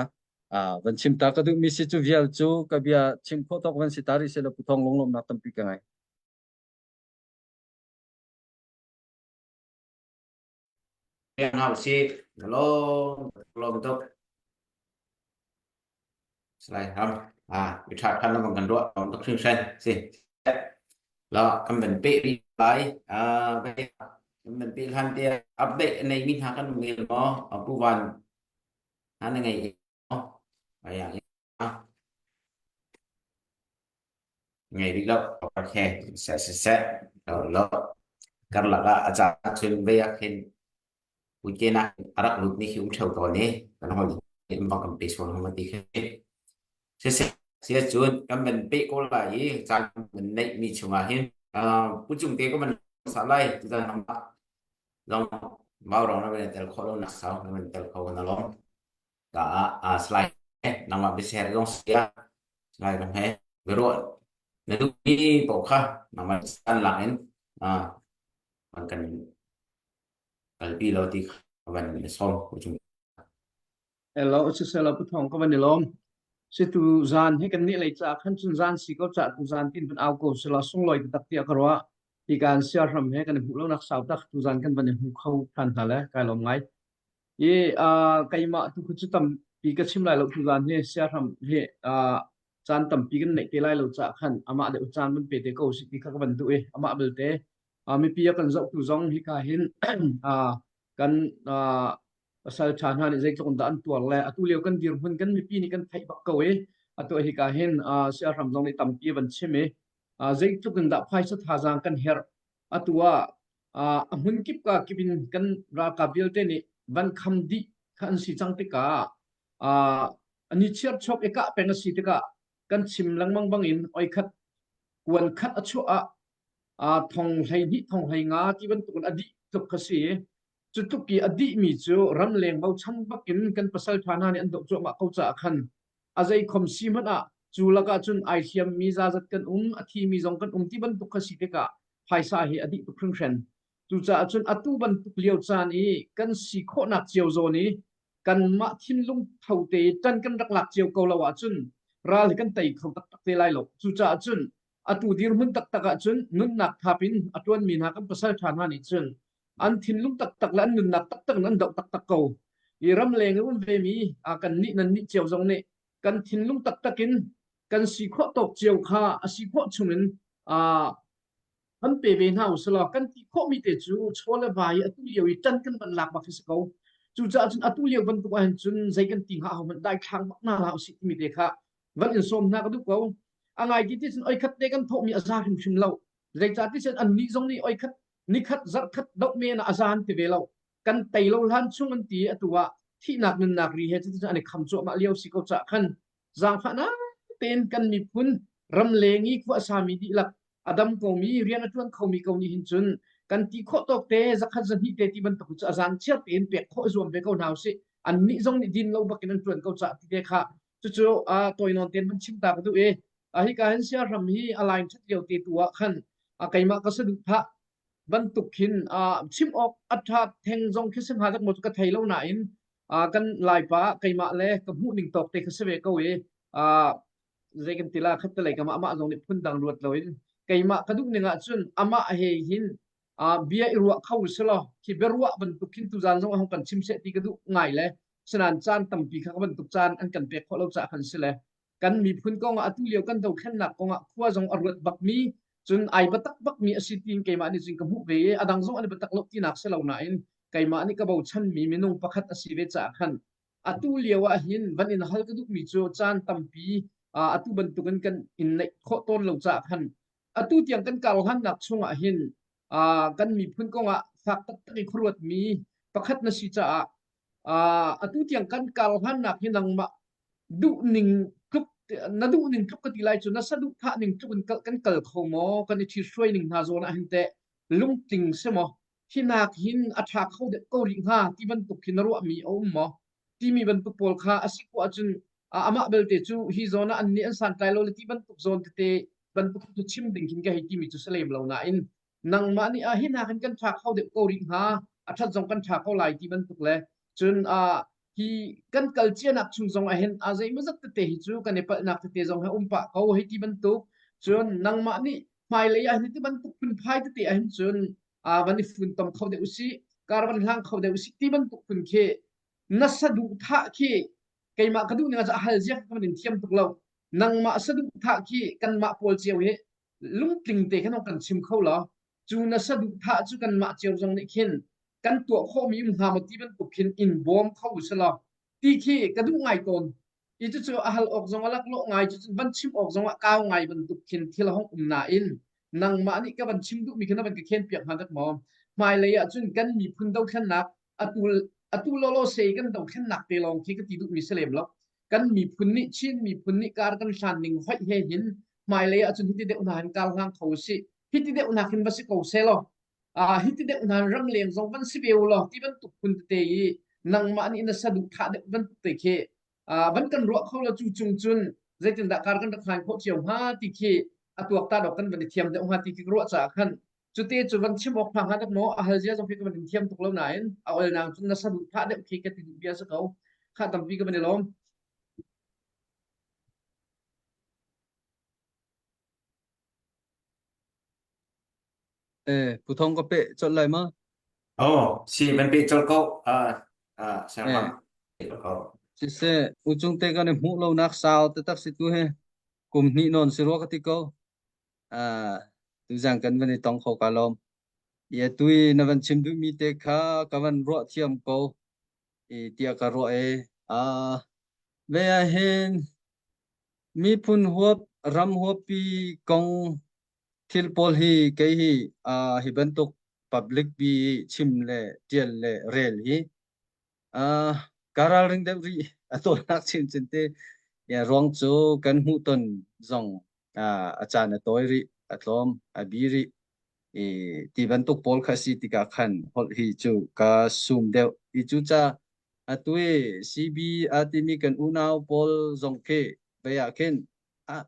van chim ta ka du mi si chu vial chu ka bia chim kho tok van si tari se lo puthong long lom na tam pi ka ngai nào si lo betul selain ham bicara kan lo makan dua untuk singsen si lo kan ben pe đi lại mình bị han tia update này mình hakan mungil mo approval han ngày yang ngày đi lâu ok sẽ lo karena aja film về akhir Ujena arak lut ni hium thau to ne kan hol in bang kam pe son hom ti khe se chun kam ben pe ko lai chan ben nei mi chunga hin pu chung te ko man sa lai ta nam ba long bao rong na ben tel kho lo na sao na ben tel kho na long ka slide nam ba be share long sia slide nam he bero na du ni po kha nam ba san lang en man kan kalpi lo ti van som của chúng lo se se la puthong ka van lom se tu zan he kan ni lai cha khan chun zan si ko cha tu zan tin ban au ko se la sung loi tak ti akarwa ti kan sia ram he kan bu lo nak sau tak tu zan kan ban hu khau than ta la ka lom ngai ye kai ma tu khu chu tam pi ka chim lai lo tu zan he sia ram he chan tam pi kan nei te lai lo cha khan ama de chan ban pe te ko si ti kha ka ban tu e ama bel te mi pi kan zau tu zong hi ka hin kan asal chana ni zai tlong dan tuar le atu leo kan dir hun kan mi pi ni kan thai bak ko e atu hi ka hen sia ram zong ni tam pi ban chime zai tu kan da phai sa tha jang kan her atua hun kip ka kipin kan ra ka bil te ni ban kham di khan si chang te ka ani chiap chop eka peng si te ka kan chim lang mang bang in oi khat kwan khat achu thong hai ni thong hai nga ki ban tu adi tuk khasi จุดทุกีอดีมีจูรำเลงเบาชันบักกินกันภาษาฐานะนี่อันดอกจวมาเขาจะขันอาศัยคมซีมันอ่ะจูละก็จนไอเทียมมีซาจัดกันอธิมีจงกันที่บรรทุกขสิเกะภายสาเหอดีตุครึ่งเซนจูจะจนอตุบรรทุกเลี้ยวจานี้กันสีโคนักเจียวโซนี้กันมาทิมลุงเท่าเตจันกันรักหลักเจียวเกาละวะจนราลกันไตเขาตักเตไลหลอกจูจะจนอตุดีรมันตักตักจนนุนนักทับินอตวนมีนักกันภาษาฐานะนี่จนอันทินลุงตักตักและนุนนักตักตักนั้นดอกตักตักเกาอีรำเลงรุ่นเวมีกันนี่นันนี่เจียวจงนี่กันทินลุงตักตักินกันสีโคตกเจียวข้าสีโคชุมินมันเปเบนเฮาสลอกันที่โคมีแต่จูโชลบายอตุเลียวอีจันกันบันหลักบักฟิสเกาจูจะจนอตุเลียวบันตุกันจนใจกันติงหามันได้ทางบักน่าเราสิมีเด็กค่ะวันอินสมนักดูเกาอะไรที่ฉันอ้อยคัดเด็กันทมีอาซาหิมชิมเราใจจัดที่ฉันอันนี้ตรงนี้อ้อยคัดนิคัดจัดคัดดอกเมนอาซานที่เวลากันไตเราล้านช่วงอันตีตัวที่หนักนึงหนักรีเหตุที่ฉันอันนี้คำโจมาเลี้ยวสิเกาจะขันจางฝันนะเต้นกันมีพุ่นรำเลงอีกว่าสามีดีหลักอดัมก็มีเรียนจวนเขามีเขานี่หินจุนกันที่โคตกเตะสักขันสันที่เตะที่มันตกจะอาจารย์เชื่อเต็นเปียกโคส่วนไปเขาหนาวสิอันนี้ตรงนี้ดินเราบักกันจวนเขาจะที่เด็กค่ะจู่ๆตัวนอนเต็นมันชิมตากันตัวฮิการเสียรำฮีอะไรชัดเดียวตีตัวขันไก่มาก็สะดุดพระบรรทุกหินชิมออกอัฐแทงจงคิดสังหารทั้งหมดก็ไทยเล่าไหนกันลายป้าไก่มาเล่กับหูหนึ่งตกเตะก็เสวก็ใจกันตีลาขัดตะไลกับมาจงนี่พุ่นดังรวดเลยไก่มากระดุกหนึ่งจุนอามาเฮหินเบียรัวเข้าสลอที่เบรัวบรรทุกหินตุจานจงห้องกันชิมเสตีกระดุกง่ายเลยสนานจานตั้มปีข้าบรรทุกจานอันกันเปียกเพราะเราจะขันเสเลยกันมีพุ่นกองอตุเลียวกันเท่าแค่หนักกองขั้วจงอรวดบักมีจนไอบัตักบักมีสิตินไก่มานี่จึงกำหุเวอดังจงอันบัตักลบที่หนักเสลาหน่ายไก่มานี่ก็บอกฉันมีเมนูประคัตสิเวจะขันอตุเลียวหินวันอินฮัลกระดุกมีโจจานตั้มปีอตุบรรทุกกันอินในโคต้นเราจะขันอตุเตียงกันกาลหันหนักช่วงหินกันมีพุ่นกองฝากตักตะกี้ครวดมีประคัตนสิจะอตุเตียงกันกาลหันหนักหินดังมาดุนิงทุกนัดดุนิงทุกกติไลจนนัสดุท่านิงทุกกันเกิดของหมอกันที่ช่วยนิงนาโซนะหินแต่ลุงติงใช่ไหมที่นักหินอัฐาเขาเด็กเกาหลีห้าที่บรรทุกหินรัวมีเอาหมอที่มีบรรทุกโพลคาอสิกว่าจนอามาเบลเตจูฮิโซนะอันนี้อันสันไตโลที่บรรทุกโซนเตบรรทุกตุชิมดิ่งหินก็ให้ที่มีจุดเสลมเหล่านั้นนังมานี่หินหากันฉากเขาเด็กเกาหลีห้าอัฐาจงกันฉากเขาไหลที่บรรทุกเลยจนที่กันเกิดเชี่ยนักชุมทรงเห็นอาศัยมันจะเตะหิจูกันเนี่ยปนักเตะทรงให้ปะเขาให้ที่บรรทุกจนนังมานี่หมายเลยอันนี้ที่บรรทุกเป็นพายเตะเห็นจนวันนี้ฝุ่นตมเขาเดอุสิการบันทางเขาเดอุสิที่บรรทุกเป็นเคนัสดุท่าเคไก่มากระดูเนี่ยจะหัลเจียกมันเทียมตุกเรานังมาสดุท่าเคกันมาโพลเจียวเฮลุงติงเตะขนมกันชิมเขาเหรอจูนัสดุท่าจูกันมาเจียวทรงนี่เข็นกันตัวข้อมีมุฮามที่มันตุกขินอินบอมเข้าสลอที่ขี้กระดูกไงตนอีจุดจะอาหารออกจงลักโลไงจุดบันชิมออกจงว่าก้าวไงมันตุกขินที่เราห้องนาอินนังมานี่ก็บันชิมดุมีขนาดบันก็เข็นเปียกหันตักหมอหมายเลยจุดกันมีพื้นดาวขนาดอตุโลโลเซกันดาวขนาดเตลองที่ก็ตีดุมีเสลมแล้วกันมีพื้นนิชินมีพื้นนิการกันชันหนึ่งห้อยเห็นหมายเลยจุดที่เด็กนานการทางเขาสิที่เด็กนานขึ้นมาสิเขาเซลฮิตเด็กนานรำเลียงจงวันสิเบลหรอที่มันตุกคุณเตยนังมานี่นัสดุท่าเด็กมันตุกเตยเคมันกันรัวเขาเราจุงจุนใจถึงดักการกันดักทางโคเชียวฮาติเคตัวตาดอกกันวันเทียมเด็กฮาติเครัวจากขันจุดเตยจุดวันชิมออกทางฮาดักหมออาหารเจ้าจงพิกวันเทียมตุกแล้วไหนเอาเออนางจุนนัสดุท่าเด็กเคกันติดเบียสเขาข้าตั้มปีก็ไม่ได้ล้มผู้ทองก็เปะจดเลยมั้งsi ben pe chol ko sang ko จิเสอุจงเตกันในหมู่เรานักสาวแต่ตักสิตัวเฮกลุ่มนี้นอนสิรัวกติกตุจังกันวันนี้ต้องเข้ากาลมตุยนวันชิมดุมีเตค่ะกับวันรัวเทียมก็เตียกรัวเวียเห็นมีพุ่นหัวรำหัวปีกองทิลโพลฮีเกฮีฮิบันตุก public บีชิมเลเจียเลเรลฮีการาริงเดรีตัวนักชิมจินเตรองโจกันหูตนจงอาจารย์ตัวรีอัตลอมบีรี ti ban tuk pol khasi ti ka khan hol hi chu ka sum deu I chu cha atui CB atimi kan unau pol zong ke beya ken a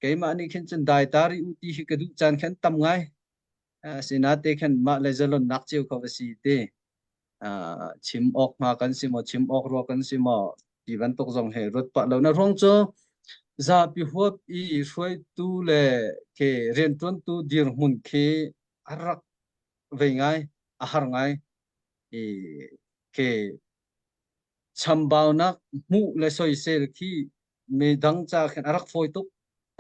cái mà anh khen chân đại ta ri uti hi cái chan khen tam ngai sinate khen ma le zalon nak chiu ko si te chim ok ma kan si mo chim ok ro kan si mo ti van tok zong he rot pa lo na rong cho za pi huap I shoi tu le ke ren ton tu dir mun ke arak ve ngai a har ngai ke chambao nak mu le soi sel ki me dang cha khen arak foi tuk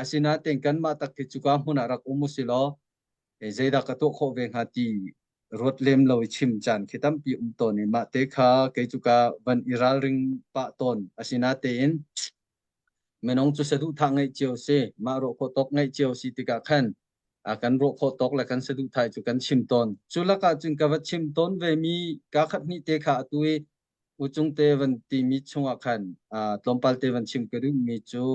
asina ten kan ma tak ki chuka mun arak umusilo zeida ka to kho ve ngati rot lem lo chim chan khitam pi to ni ma te kha ke chuka ban iral ring pa ton asina ten menong chu sadu thang ngai chiu se ma ro kho tok ngai chiu si tika khan kan ro kho tok la kan sadu thai chu kan chim ton chula ka chung ka va chim ton ve mi ka khat ni te kha tui uchung te van ti mi chunga khan tlompal te van chim kedu mi chu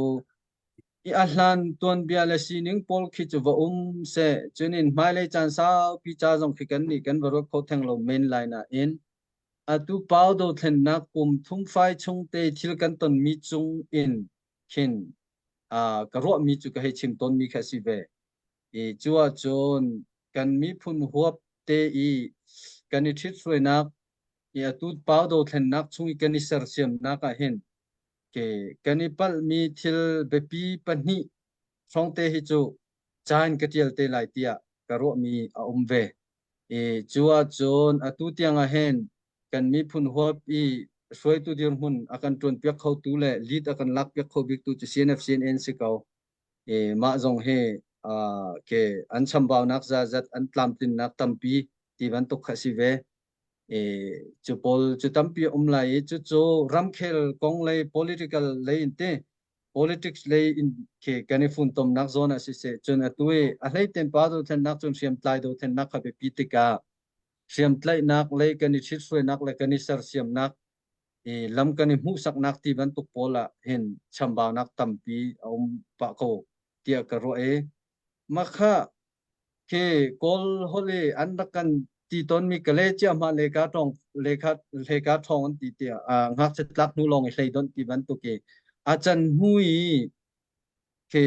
I ahlan tuan bia la sining pol khi chu va se chunin mai le chan sao pi cha jong khi kan ni kan ro kho thang lo main line a in tu pau do thlen na kum thum fai chung te thil kan ton mi chung in khin ka ro mi chu ka he chim ton mi kha si ve chua chon kan mi phun huap te I kan ni thit soi nak tu pau do thlen nak chung kan ni ser siam na ka hen ke kanipal mi thil bepi pani songte hi chu chan katial te lai tia karo mi a umve chua chon atu tiang a hen kan mi phun hop I soi tu dir hun akan tron pek khau tu le lead akan lak pek khau bik tu chu CNF CNN sikau ma zong he ke an chambao nak za zat an tlam tin nak tampi ti ban tok khasi ve chu pol chu tampi lai chu ram khel kong lei political lei inte politics lei in ke kani fun tom nak zona si se chun atui a lei tem pa do then nak chun siam tlai do then nak khabe pitika siam tlai nak lei kani chit soi nak le kani sar siam nak lam kani mu sak nak ti ban tuk pola hen chamba nak tampi pa ko tia ka ro makha ke kol hole andakan ti ton mi kale cha ma le ka thong ti tia ngak chet lak nu long hlei don ti ban tu ke achan hui ke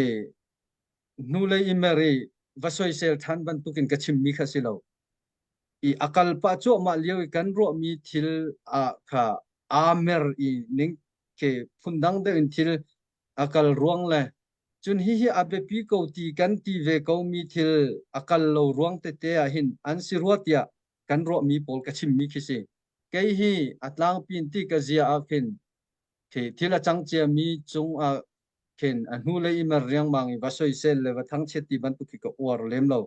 nu le imeri vasoi sel than ban tu kin kachim mi khasilo I akal pa cho ma liu kan ro mi thil kha amer I ning ke phundang de in thil akal ruang le chun hi abe pi ko ti kan ti ve ko mi thil akal lo ruang te a hin an si ruatia kan ro mi pol ka chim mi khisi ke hi atlang pin ti ka zia a khin ke thila chang chia mi chung a khin anu le I mer riang mang I vasoi sel le wa thang che ti ban tu ki ko or lem lo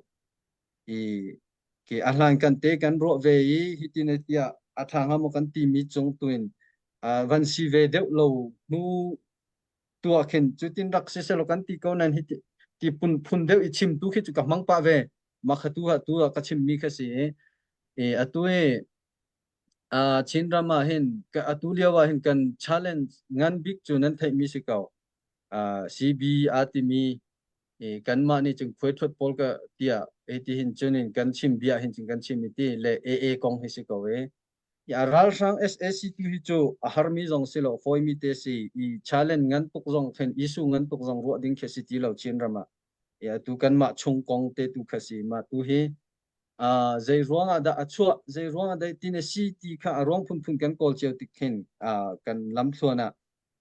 ke ahlan kan te kan ro ve hi tinetia athanga mo kan ti mi chung tuin van si ve deu lo nu tua khen chutin rak se se lo kan ti ko nan hi ti phun deu I chim tu khi chu ka mang pa ve ma khatu ha tu ka chim mi kha si atue chin rama hin ka atulia wa hin kan challenge ngan big chu nan thai mi si kau CB atimi kan ma ni chung phoi thot pol ka tia ti hin chunin kan chim bia hin chung kan chim ti le AA kong hi si kau ya ral sang SSC hi chu harmi jong silo foi mi te si I challenge ngan tuk jong khen issue ngan tuk jong ro ding khesi ti lo chin rama ya tu kan ma chung kong te tu khasi ma tu hi zai ruanga da achua zai ruanga da tin si ti kha rong phun kan kol cheu ti khen kan lam thluana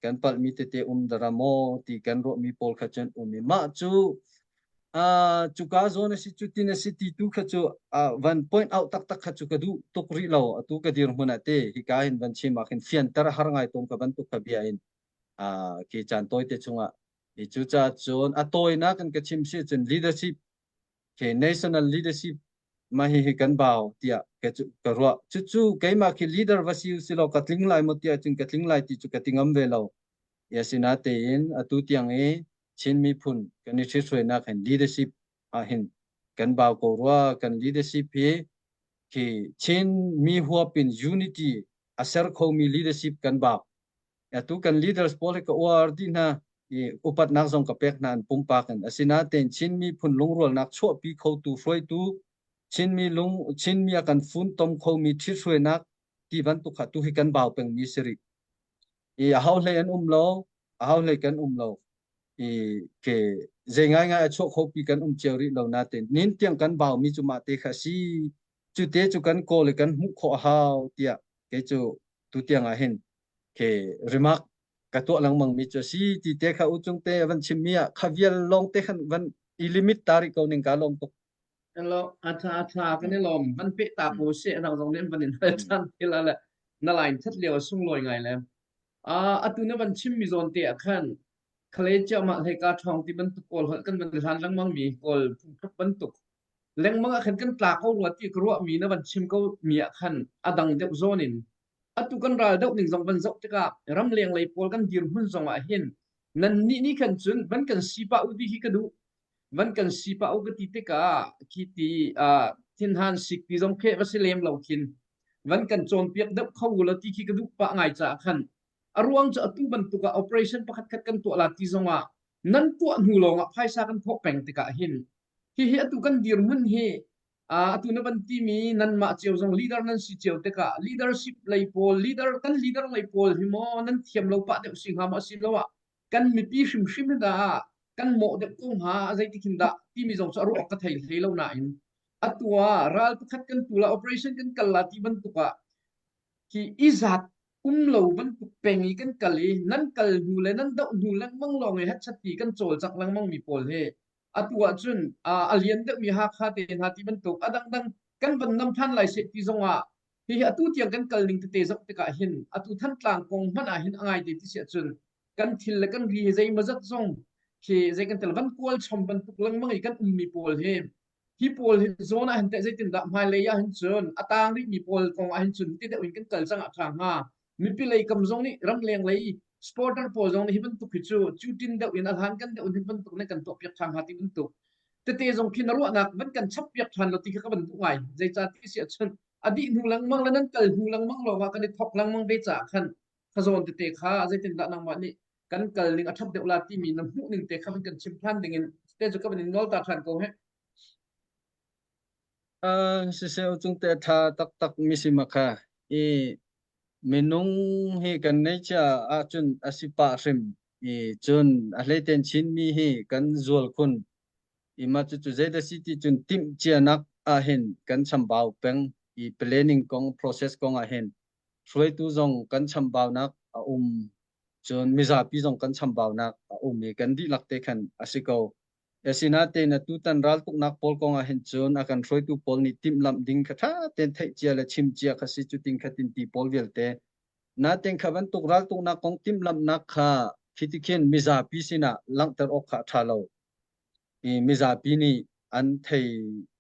kan pal mi te daramo ti kan ro mi pol kha chen mi ma chu chuka zone si chutin si ti tu kha chu one point out tak kha chu ka du tukri lo tu ka dir huna te hi ka hin ban chima khin fian tar har ngai tom ka ban tu ka bia in ki chan toy te chunga I chu cha chon atoi na kan ka chim si chun leadership ke national leadership ma hi kan baw tia ke chu ka ro chu ke ma ki leader vasiu si lo ka tling lai mo tia chung ka tling lai ti chu ka tingam ve lo yasina te in atu tiang chin mi phun kan ni soi na kan leadership hin kan baw ko ro kan leadership hi ki chin mi huap in unity aser kho mi leadership kan baw tu kan leaders pol ka war di na อุปัตนักทรงกับเป็กนานปุ่มปากันอสินาเต็นชินมีพุ่นลงรัวนักชั่วปีเขาตูฟรอยตูชินมีอาการฟุ้นตมเขามีทิศรวยนักที่วันตุขัดตุให้กันบ่าวเป็นมิสริเฮาเลยกันโลเฮาเลยกันโลเคเจง่ายชั่วเขาปีกันเจียวริเรานาเต็นนินเตียงกันบ่าวมีจุมาเตะขาซีจุเตจุกันโกเลยกันหุกขอเฮาเตียเกจูตุเตียงเห็นเคริมักกระตัวหลังมังมีจะซีที่เตะขาอุจงเตะวันชิมีอะขวิลลงเตะขันวันอิลิมิตตาริกเอาหนึ่งกาลงตก Elo ata kan ni lom ban pe ta po se na zong nem ban in chan thila la na line that leo sung loi ngai le atu na ban chim mi zon te khan khale cha ma le ka thong ti ban tu kol hol kan ban than lang mang mi kol thap ban tu leng mang khan kan tla ko ro ti kro mi na ban chim ko mi khan adang de zon in atu kan ral deuh ning zong ban zok te ka ram leng lei pol kan dir hun zong a hin nan ni khan chun ban kan sipa u di hi ka duวันกันสิปะอุกติเตกาคิตีทินฮันสิกปีจงเควัสเลมเหล่าคินวันกันโจนเปียกดับเข้าวุลติคิกระดุปะไงจ่าขันอรวงจะตู้บรรทุกโอเปอเรชั่นประคัดคัดกันตัวลาติจงว่านั้นตัวหูลงไพ่ซากันพกแปงเตกาหินที่เฮตุกันดีรมุนเฮตุนบันทีมีนันมาเจียวจงลีดเดอร์นั้นสิเจียวเตกาลีดเดอร์ชิพไลโพลลีดเดอร์กันลีดเดอร์ไลโพลหิมอนั้นเทียมเราปะเดวสิงหามาสิแล้วว่ากันมีปีชิมดากันโมเด็กกุ้งหาใจที่คินดะที่มีสองสรุปก็ไทยเลยแล้วนายอัตัวรัลพัดกันตัวละ operation กันกัลลาที่บรรทุกะที่อิจัดเราบรรทุกเป็งกันกัลลีนั่นกัลหูเลยนั่นดอกหูลังมังลองให้ชัดตีกันโจลจากลังมังมีโพลเฮอัตัวจุนอเลียนเด็กมีหักขาเตียนหาที่บรรทุกดังกันบรรนำท่านหลายเศษที่ทรงว่าที่อัตัวเตียงกันกัลลิงเตะจักตะกะหินอัตัวท่านกลางกงมันหินอะไรที่เสียจุนกันทิลและกันรีใจมาจักทรงที่ใจกันแต่ละวันกวลชมบรรทุกลังมังอีกันมีโพลเฮที่โพลโซนอาหินแต่ใจติดดับมาเลยอาหินจนตางที่มีโพลกองอาหินจุนที่เด็กวินกันกัลจังอัฐางฮามีปีเลยกำจงนี่รำเลียงเลยสปอร์ตโพลจงนี่บรรทุกขิจูจูตินเด็กวินอาหารกันเด็กวินบรรทุกในกันตัวเปียกทางหาที่บรรทุกแต่เตจงคินรู้นักมันกันชับเปียกทันเราตีเขาบรรทุกไงใจจ่าที่เสียชนอดีตหูลังมังแล้วนั่นกัลหูลังมังเราว่ากันในทอกลังมังไปจากขันขจรเตะขาใจติดดับนางวันนี้กันกัลลิงอัฐบเดวลาที่มีน้ำหูหนึ่งเตะข้าเป็นกันชิมพลันดิ่งเตะจุกเป็นนอลตาทันโกเฮSisiu chung te tha tak misima kha minung hi kan nei cha a chun asipa rim chun a leiten chin mi hi kan zual kun ma chu zeda city chun tim chianak a hen kan chambau peng planning kong process kong a hen hroi tu zong kan chambau nak chun miza pi zong kan chambau nak mi kan di lakte khan asiko Yasinate na tutan ral tuk nak pol kong a henchon akan roi tu pol ni tim lam ding khatha ten thai chia la chim chia khasi chu ting khatin ti pol velte na ten khaban tuk ral tuk nak kong tim lam nak kha khitiken miza pi sina langtar ok kha thalo miza pi ni an thai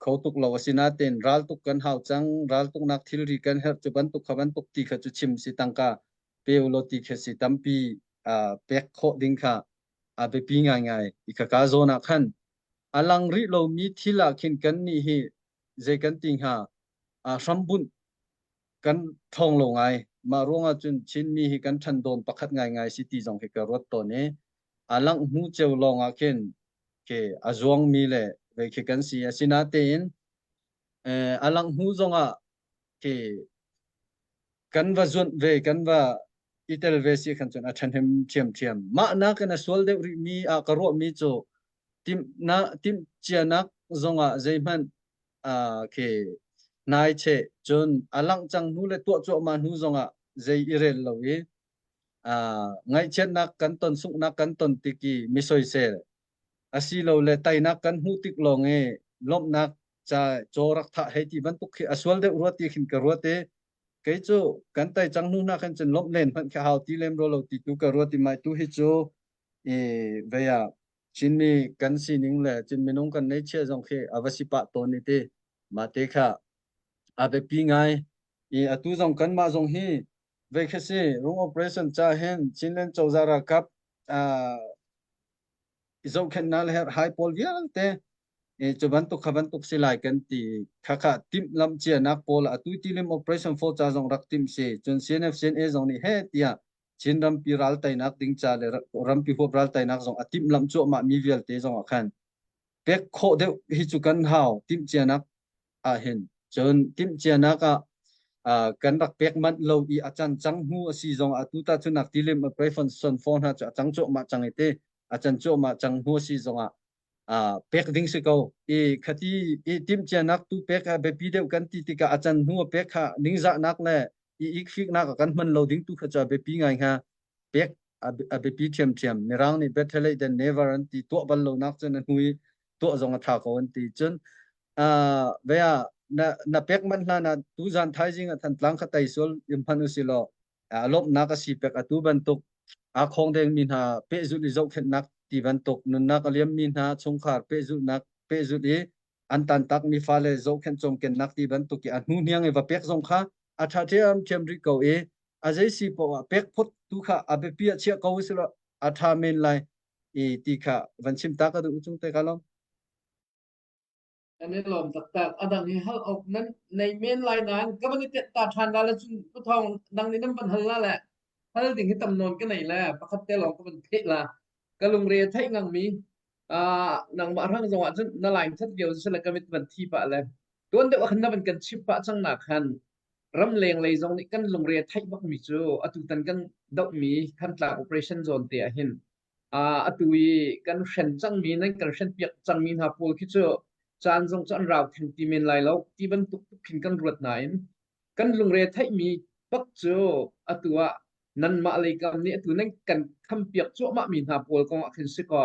kho tuk lo asina ten ral tuk kan hau chang ral tuk nak thil ri kan her chuban tuk khaban tuk ti kha chu chim si tangka peulo ti khasi tampi pek kho ding kha abe pi ngai ikaka zona khan alang ri lo mi thila khin kan ni hi je kan ting ha sambun kan thong lo ngai ma ronga chun chin mi hi kan than don pakhat ngai city jong he ka rot to ne alang mu cheu lo nga khen ke azong mi le ve ke kan si asina ten alang hu zonga ke kan va zon ve kan va itel vesi khan chon athan hem thiam ma na kana sol de mi a karo mi cho tim chianak zonga zeiman ke nai che chon alang chang nu le to cho ma nu zonga zei irel lowi ngai chen nak kan ton suk nak kan ton tiki mi soi se asi lo le tai nak kan hu tik long e lom nak cha chorak tha heti ban tuk khi aswal de urati khin ka rote cái chỗ cắn tay trắng nu na khăn chân lốp lên vẫn khao tí lem rồi lâu tí tu cà rốt tí mai tu hết chỗ về chín mi cắn xì nín lệ chín mi nông cắn lấy chia dòng khi avasi pa tôn nít mà thế khá về pi ngay tu dòng cắn mà dòng hi về khi xí rung operation cha hen chín lên châu ra cấp dòng khen nal her high pol vial te chuban tu khaban tuk silai kan ti khakha tim lam chia nak pol atu ti lim operation for cha jong rak tim se chun cnf cna jong ni he tia chin rampi ral tai nak ding cha le rampi hop ral tai nak zong atim lam chu ma mi vel te zong khan pek kho de hi chu kan hau tim chianak a hen chon tim chianak a kan rak pek man lo I achan chang hu si zong atu ta chunak tilim a preferon son phone ha cha chang chu ma chang ite achan chu ma chang hu si zong pek ding se ko I khati I tim chianak tu pek a be pi de kan ti ti ka achan hu pek kha ning za nak le I ik fik nak kan man lo ding tu kha cha be pi ngai ha pek a be pi thiam thiam mirang ni better late than never an ti to bal lo nak chen hui to zong a tha ko an ti chen ve na pek man na tu zan thai jing a than tlang kha tai sol im phan usilo lop na ka si pek atu ban tuk a khong deng min ha pe zu li zau khet nak ti ban tuk nun na ka liam min ha chung khar pe zu nak pe zu li an tan tak mi fa le zau khen chom ken nak ti ban tuk ki an hu niang e va pek zong kha a tha thiam thiam ri ko e a jai si po pek phot tu kha a be pi a chia ko usilo a tha men lai e ti kha van chim ta ka du chung te ka loอันนี้ลมตักอันดังนี้ฮัลออกนั้นในเมนไลน์นั้นก็มันจะตาทานได้แล้วจุนผู้ทองดังนี้นั่นเป็นฮัลละแหละฮัลถึงที่ตำนวนก็ไหนแล้วประคับเตลองก็เป็นเพละก็ลงเรียนไทยงังมีนังบารังจังหวะจุนนั่นไลน์ทัดเดียวจะละก็เป็นที่ปะเลยตัวเดียวขันนั้นเป็นกันชิปปะจังหนักขันรำเลงเลยตรงนี้กันลงเรียนไทยบักมีจูอตุตันกันดอกมีขันตลาด operation zone เตียหินอตุยกันเช่นจังมีนั่นกันเช่นเปียกจังมีหาปูคิดจูจานทรงจันราวถึงตีเมนไลแล้วที่บรรทุกพินกันรวดไหนกันลงเรือไทยมีปักโจอตัวนั้นมาอะไรกันเนี่ยตัวนั้นกันคำเปียกโจมามีหาปูกองขึ้นสิกอ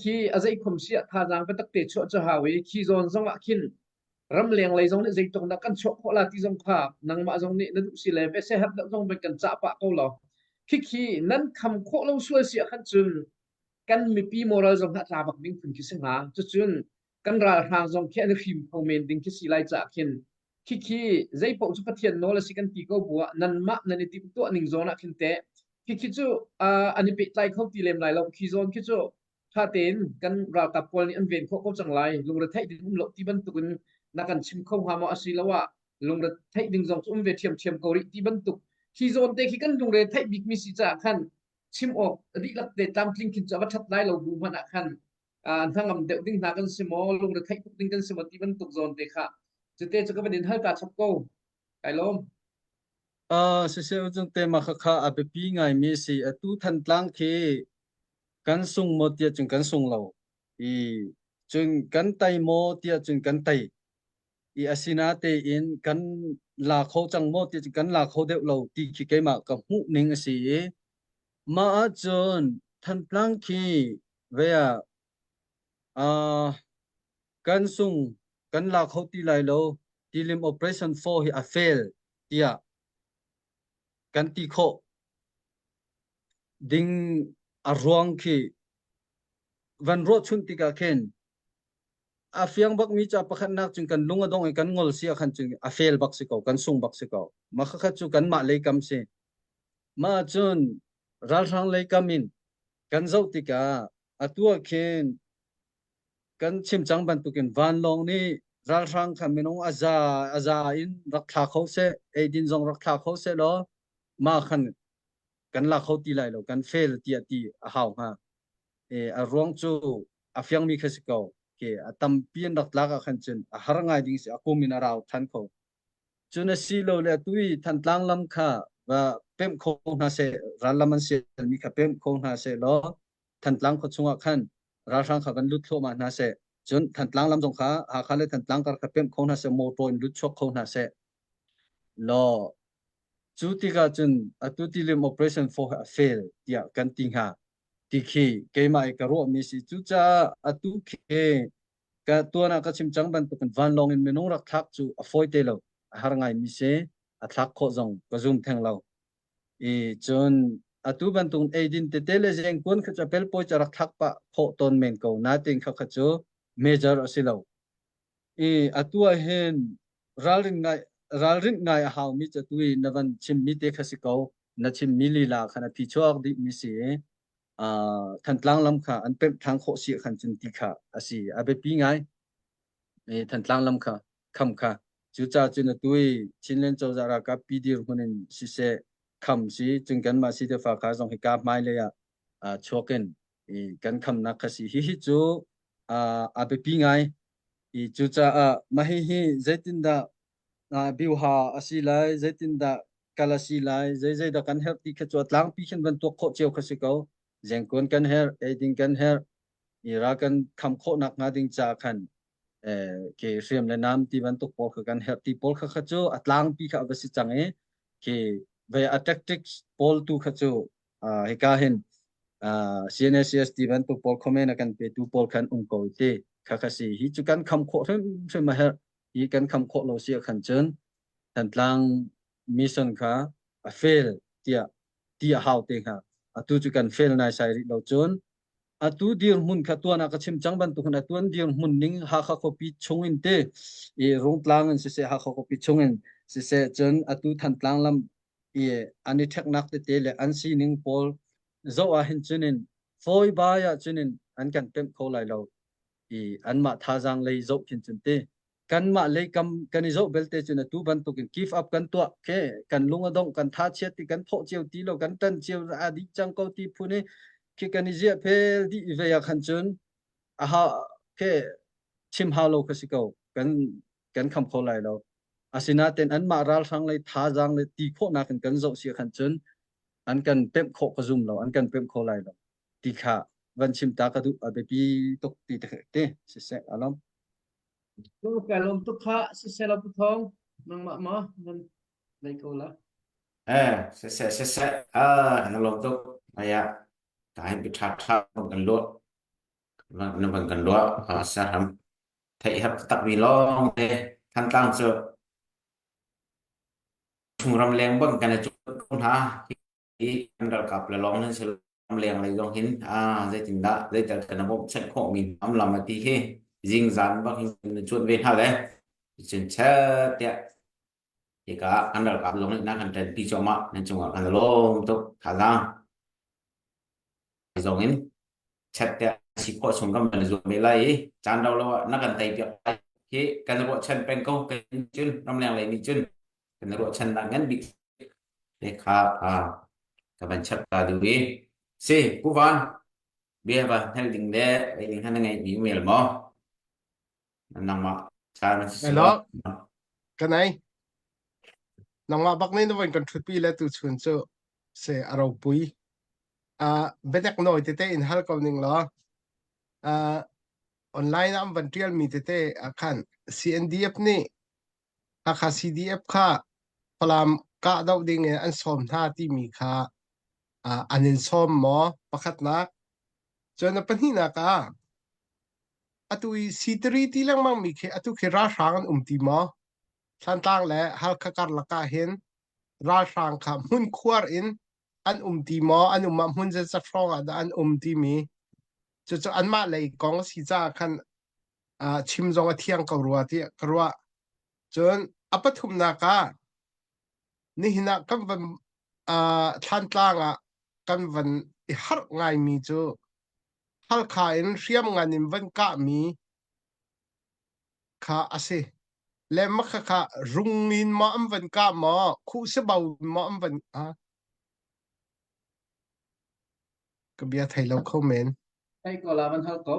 ขี้อะไรคมเสียทาจางไปตักเตะโจจะหาไว้ขี้โซนทรงอ่ะขินรำเลียงเลยทรงเนี่ยใจตรงนักกันโชกโคลาที่ทรงภาพนังมาทรงเนี่ยนั่นสิเลยเวสเซฮับทรงเป็นกันจ่าปะเขาหรอขี้นั้นคำโคเราช่วยเสียขันจุนกันมีปีโมเราทรงหัดลาบักดิ้งขึ้นขี้สิงหาจุนกันราทางทรงแค่ในฟิล์มคอมเมนต์ดิ้งที่สีไลจากเห็นขี้ใจปกจุกเทียนโนและสิกันปีก็บัวนันมะนันติปตัวหนึ่งโซนอ่ะขึ้นเตะขี้จูอันนี้ปิดไลเขาตีเลมไลเราขี้โซนขี้จูถ้าเต้นกันราตับพอลนี่อันเวียนเขาจังไรลงระไทยดิ้งหลบที่บรรทุกนักกันชิมเข้าหามาอาศัยแล้วว่าลงระไทยดิ้งทรงอุ้มเวทียมเกาหลีที่บรรทุกขี้โซนเตะขี้กันลงระไทยบิ๊กมิสจ่าขันชิมออกอดีตลักเตะตามคลิงขึ้นจะวัดทัดไลเราดูมันอ่ะขันทั้งลำเดียวดิ้งนักกันสมอลงระไทยดิ้งกันสมอที่บรรทุกโซนเตะค่ะจะเตะจะก็เป็นเท่ากับชักโก้ไก่ล้มเสียจงเตมาค่ะอาเปปีไงมีสิตูทันตลังเคกันส่งโมเตียจึงกันส่งเราจึงกันไตโมเตียจึงกันไตอาศินาเตอินกันลาเขาจังโมเตียจึงกันลาเขาเดียวเราตีขี้เกมากับหูนิงสิมาจนทันตลังเคเวียกันส่งกันลาเขาตีไรเราตีลิม operation 4 hi a fail เตียกันตีโคดิ้งอารวงคีวันรถชุนติกาเคนอาเฟียงบักมีจ่าประคันนักจึงกันลุงอดงกันงอลเสียขันจึงอาเฟลบักสิเกากันส่งบักสิเกามาขัดจุกันมาเลยกำเสมาจนรัลทางเลยกำมินกันเจ้าติกาอตัวเคนกันชิมจังบันตุกินวันลงนี่รัลทางขมินงอาจาอินรักษาเขาเสเอดินจงรักษาเขาเสล้อมาขันกันลาเขาตีไรแล้วกันเฟลตีหาวฮะอารวงจูอาเฟียงมีแค่สิเกาตั้มเปลี่ยนรักลากขันจนหารงายดิ้งสิอากูมินาราวทันเขาจนสิโลเลตุยทันตลังลำค่ะว่าเป็มโคนาเซรัลลมันเซมีค่ะเป็มโคนาเซล้อทันตลังเขาชงขันรัลทางเขากันลุดโลมานาเซจนทันตลังลำจงค่ะหาเขาเลยทันตลังกับเป็มโคนาเซโมโตนลุดชกโคนาเซล้อจุดที่ก็จนตุติลิม operation 4 fail เดียกันติงหาติคีเกมาเอกรัวมีสิจุจ้าตุเคก็ตัวนักชิมจังบันตุกันวันลงอินเมนงรักทักจูอฟอยเตลหารงายมีเสทักโคจงก็ซุ่มแทงเราจนตุบันตุงเอดินเตเลเจงคนเขาจะเป็นปอยจะรักทักปะโคตนเมนเขานาติงเขาเขาจูเมเจอร์สิเราตัวเห็นรัลริงไงหาวมิจะตุยนวันชิมมิเตคัสิเกานัชิมมิลีลาขณะพิชวกดิมิเสทันตลังลำค่ะอันเป็นทางโคเสียขันจุนติค่ะอาศัยอาเบปีไงทันตลังลำค่ะคำค่ะจุจ้าจุนตุยชินเลนโจจารากับปีดีรุคนนึงสิเส khăm si chung kan ma si de fa kha jong hi ka mai le ya choken i kan kham na kha si hi chu a be pi ngai i chu cha ma hi zaitin da biu ha asi lai zaitin da kalasi lai zai da kan help ti kha chu tlang pi khen ban to kho cheu kha si ko jeng kon kan her eding kan her ira kan kham kho nak nga ding cha khan ke riam le nam ti ban to pol kha kan help ti pol kha kha chu atlang pi kha ba si change ke ve tactics pol tu kha chu he ka hen CNSS ti ban to pol comment kan pe tu pol khan ko te kha kha si hi chu kan kham kho rem ma her hi kan kham kho lo si khan chen tan tlang mission kha fail tia how te kha tu chu kan fail na sai lo chon tu dir mun kha tuana ka chim changban tu khna tuan dir mun ning ha kha kopi chungin te e rong tlang an se ha kha kopi chungin se chen atu than tlang lam e ani thak nak te le an si ning pol zo a hin chunin foi ba ya chunin an kan pem kho lai lo e an ma tha jang lei zo khin chun te kan ma lei kam kan zo belte chuna tu ban tu kin give up kan to ke kan lunga dong kan tha chet ti kan pho cheu ti lo kan tan cheu a di chang ko ti phune khi kan izia pel di ve ya khan chun ha ke chim ha lo ka si ko kan kham kho lai lo asina ten an ma ral sang lai tha jang le ti kho na kan zo si khan chun an kan pem kho ka zum lo an kan pem kho lai lo ti kha van chim ta ka du a be pi tok ti te se alom Lu ka lom tu kha si se la pu thong nang ma nan lai ko la sẽ nó lột tốt ya cái bị thắt thắt gần lúa nó bằng gần lúa sẽ làm thấy hấp tắc vì lo để thanh tăng sự chung ram leng bằng cái này chung không ha thì anh đã gặp là lo nên sẽ ram leng lại dòng hin dây tình đã dây trở thành một sách khổ mình âm làm mà tí khi riêng dán bằng hình chuột về ha đấy chuyện chết tiệt thì cả anh đã gặp luôn nó thành trên tí cho mà nên chung là anh lo tốt khả năng dòng hin chết tiệt chỉ có chung cái mình dùng mấy lại chán đâu lo nó cần tay việc khi cái bộ chân bên câu cái chân ram leng lại đi chân cái bộ chân đang ngắn bị để khá các bạn chắc là điều gì si cú văn bia và theo định để định hai ngày bị mệt mỏi nằm mà sao nó Hello. Cái này nang ma bak nei no wan kan thut pi le tu chun chu se aro pui betek noi te in hal ko ning lo online am van trial mi te khan CNDF ni kha CDF kha palam ka dau ding an som tha ti mi kha anin som mo pakhat na chona pani na ka atui C3 ti lang mang mi khe atu khe ra sang ti mo than tang le hal kha kar la ka hen ra sang kha mun khwar in an ti mo an ma mun je sa frong ada an ti mi chu an ma lei kong si cha khan chim zong a thiang ka ruwa ti karwa chon apathum na ka ni hina kam van than tanga kan van I har ngai mi chu hal kha in riam nganim van ka mi kha ase le ma kha rungin ma am van ka ma khu se bau ma am van ka bia thai lo kho men ai ko la van hal ko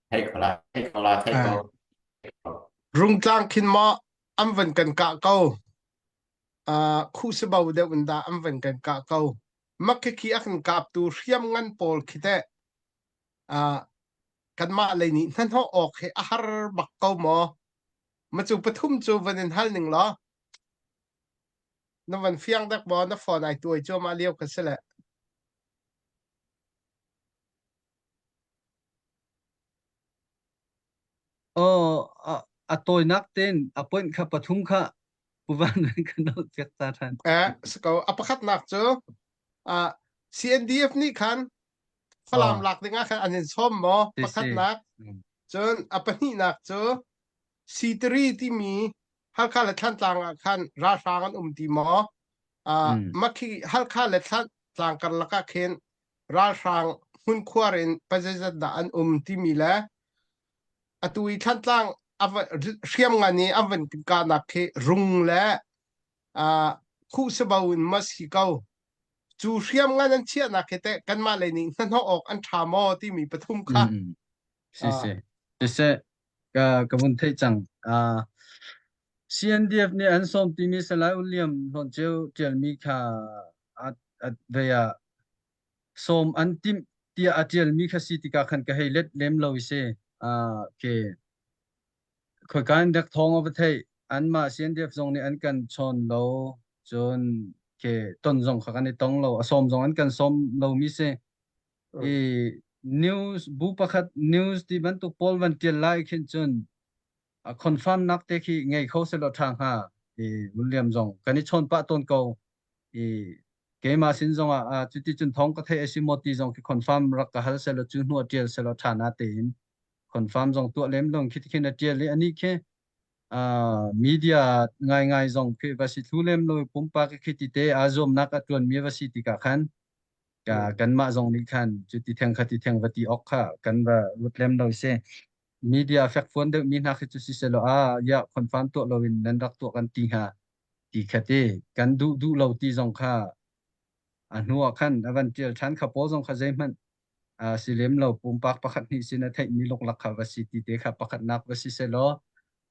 thấy có là thấy có rung tlang khin ma am van kan ka ko khu se bau de un da am van kan ka ko makhe ki akan kap tu riam ngan pol khite kan ma le ni nan ho ok he har bak ko mo ma chu pathum chu vanin hal ning lo na van fiang dak bo na phone ai tu chu ma lieu ka sele tôi nắc tên point kha pathum kha puvan kan no tek ta than sko apakhat nak chu CNDF ni khan phalam lak dinga khan anin som mo pakhat nak chon apani nak chu C3 ti mi hal kha le than tlang khan ra sangan ti mo makhi hal kha le tlang kar laka khen ra sang hun khwarin pajajat da an ti mi la atui than tlang riam ngani avan ka na khe rung le khu se bawin masikau chu hriam ngan an chia na khete kan ma le ning nan ho ok an thamo ti mi pathum kha si si se ka bun thei chang CNDF ni an som ti mi salai uliam hon cheu tel mi kha at veya som antim tia atial mi kha si ti ka khan ka heilet lem lo ise ke khoi kan dak thong over thei an ma CNDF zong ni an kan chon lo chon ke ton zong kha kan ni tong lo som zong an kan som lo mi se e news bu pakhat news ti ban tu pol van tel lai khin chon confirm nak te khi ngai kho se lo thang ha William zong kan ni chon pa ton ko ke ma sin zong chu ti chun thong ka the asimoti zong ki confirm rak ka hal se lo chu nu tel se lo thana te in confirm zong tu lem long khit khin tel le ani khe media ngai zong ke basi thulem lo pumpa ke khiti te azom nak atun mi basi ti ka khan kan ma zong ni khan chu ti theng khati theng wati ok kha kan ba rutlem lo se media fact phone de min ha khitu si se lo ya confirm to lo in nan rak to kan ti ha ti khate kan du lo ti zong kha anu khan avan tel than kha po zong kha zai man silem lo pumpak pakhat ni sina thai mi lok lakha wasi ti te kha pakhat nak wasi se lo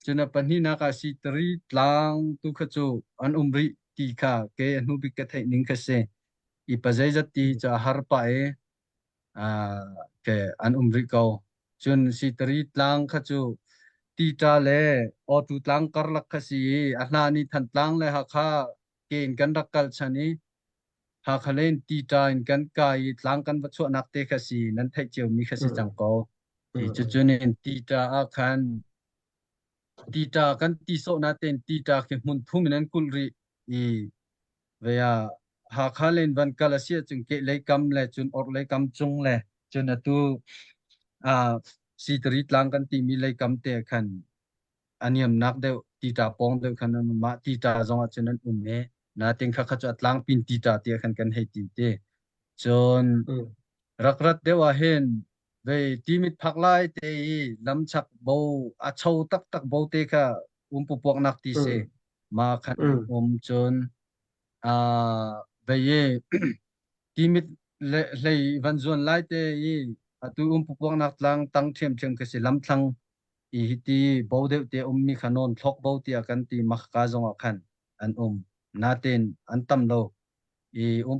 chuna panhi na ka si tri tlang tu kha chu an umri ti kha ke anu bi ka thai ning kha se I pazai jati cha har pa ke an umri ko chun si tri tlang kha chu ti ta le o tu tlang kar lak kha si ahna ni than tlang le ha kha ken kan rakal chani ha khalen ti ta in kan kai tlang kan wa chu nak te kha si nan thai cheu mi kha si chang ko chu chun in ti ta a khan ti ta kan ti so na ten ti ta ke mun thum nan kul ri veya ha khalen van kalasia chung ke le kam le chun or le kam chung le chun atu si tri tlang kan ti mi le kam te khan aniam nak de ti ta pong de khan ma ti ta zong a chun an me na ting kha kha cha tlang pin ti ta te khan kan hei ti te chun rak de wa hen ve ti mit phak lai te lam chak bo a chou tak bo te kha pu pok nak ti se ma khan chun về timit lei van zon lai te atu pupong nak lang tang them ke se lam thlang ti bo de te mi khanon thlok bo ti kan ti mak ka zong khan an na ten an tam lo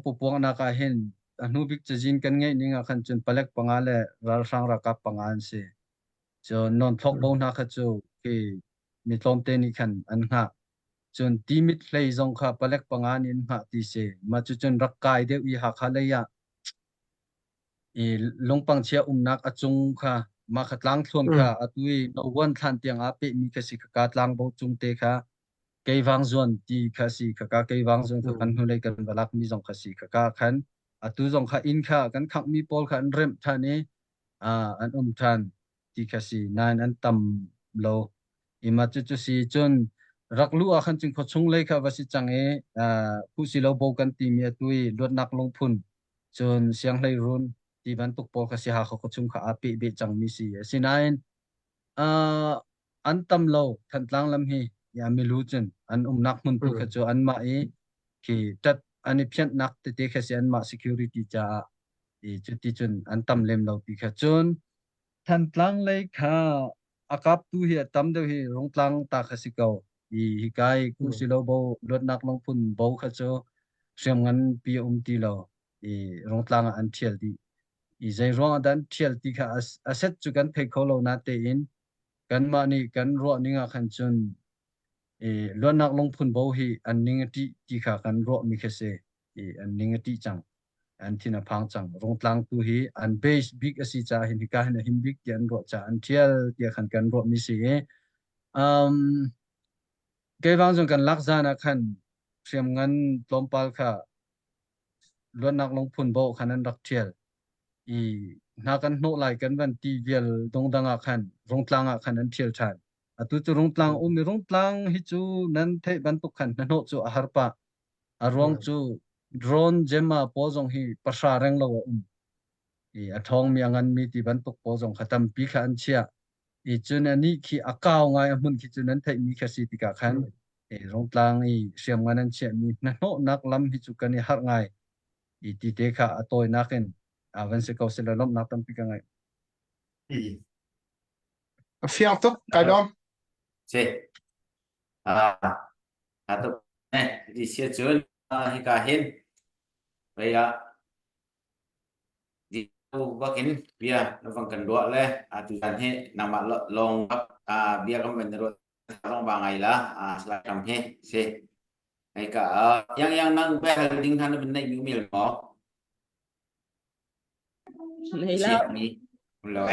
pupong na ka hen anu bik chajin kan ngai ninga khan chun palek panga le ral sang ra ka pangan se cho non thlok bo na kha chu ke mi tlom te ni khan an ha chun timit lei zong kha palek pangan in ha ti se ma chu chun rak kai de ha kha le ya longpang chia nak achung kha ma khatlang thon kha atui no wan than tiang a pe mi kha si ka tlang bo chung te kha kei wang zon ti kha si ka kei wang zon kha kan hu le kan balak mi zong kha si ka khan atu zong kha in kha kan khak mi pol kha an rem thani an than ti kha si nan an tam lo ima chu si chun raklu a khan ching khochung le kha wasi change pu si lo bo kan ti mi atui lot nak long phun chun siang hlei run ti ban tuk pol kha si ha khochung kha api be chang mi si sinain an tam lo than tlang lam hi ya mi lu chun an nak mun tu kha chu an ma ki tat ani phian nak te kha si an ma security cha chu ti chun an tam lem lo ti kha chun than tlang le kha akap tu hi tam de hi rong tlang ta kha si ko hikai ku silo bo lot nak long phun bo kha cho sem ngan pi ti lo rong tlang an thial di zai rong dan thial ti kha aset chu kan phei kho lo na te in kan ma ni kan ro ni nga khan chun lot nak long phun bo hi an ning ti kha kan ro mi kha se an ning ti chang an thina phang chang rong tlang tu hi an base big asi cha hin ka hin him big ti an ro cha an thial ti khan kan ro mi se cái vang dùng cần lắc ra là khăn xem ngân lom pal kha luôn nạc long phun bộ khăn ăn đặc thiệt na kan nô lại kan van ti vial dong dang khan rong tlang khan an thiel than tu chu rong tlang rong tlang hi chu nan the ban tu khan na no chu harpa arong chu drone jema po jong hi pasha reng lo thong mi angan mi ti ban tu po jong khatam pi khan chia chu na ni khi akaw ngai mun khi chu nan the mi kha si ti ka khan rong tlang i siam nganan che mi na no nak lam hi chu kan i har ngai i ti te kha atoi nakin avan se ko se lom nak tam pi ka ngai phiang tuk kai dom Che. Atau di sia chun hika hin. Vậy di bakin bia nó vang cần đua le tu kan he nama long bia kam menurut long bangai lah selai kam he se ai ka yang nang pe ding than bên này mil mo Này se là ni lo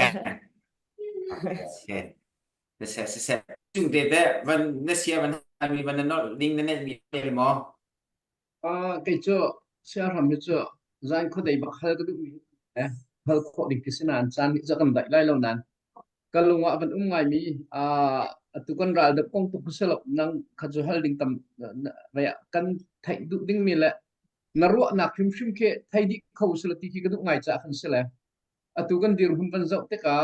se chung te te van ne sia van mi van no ding ne mil mo cái chỗ xe hầm cái chỗ gian có đầy bạc hơi cái đúng hơi khó định cái xin ăn chan cho cầm đại lai lâu nàn kalau ngah ban ngai mi tu kan ral de kong tu kuselok nang khajo hal ding tam ya kan thai du ding mi le naru na khim khim ke thai di khau selati ki du ngai cha khan sele tu kan dir hun ban zau te ka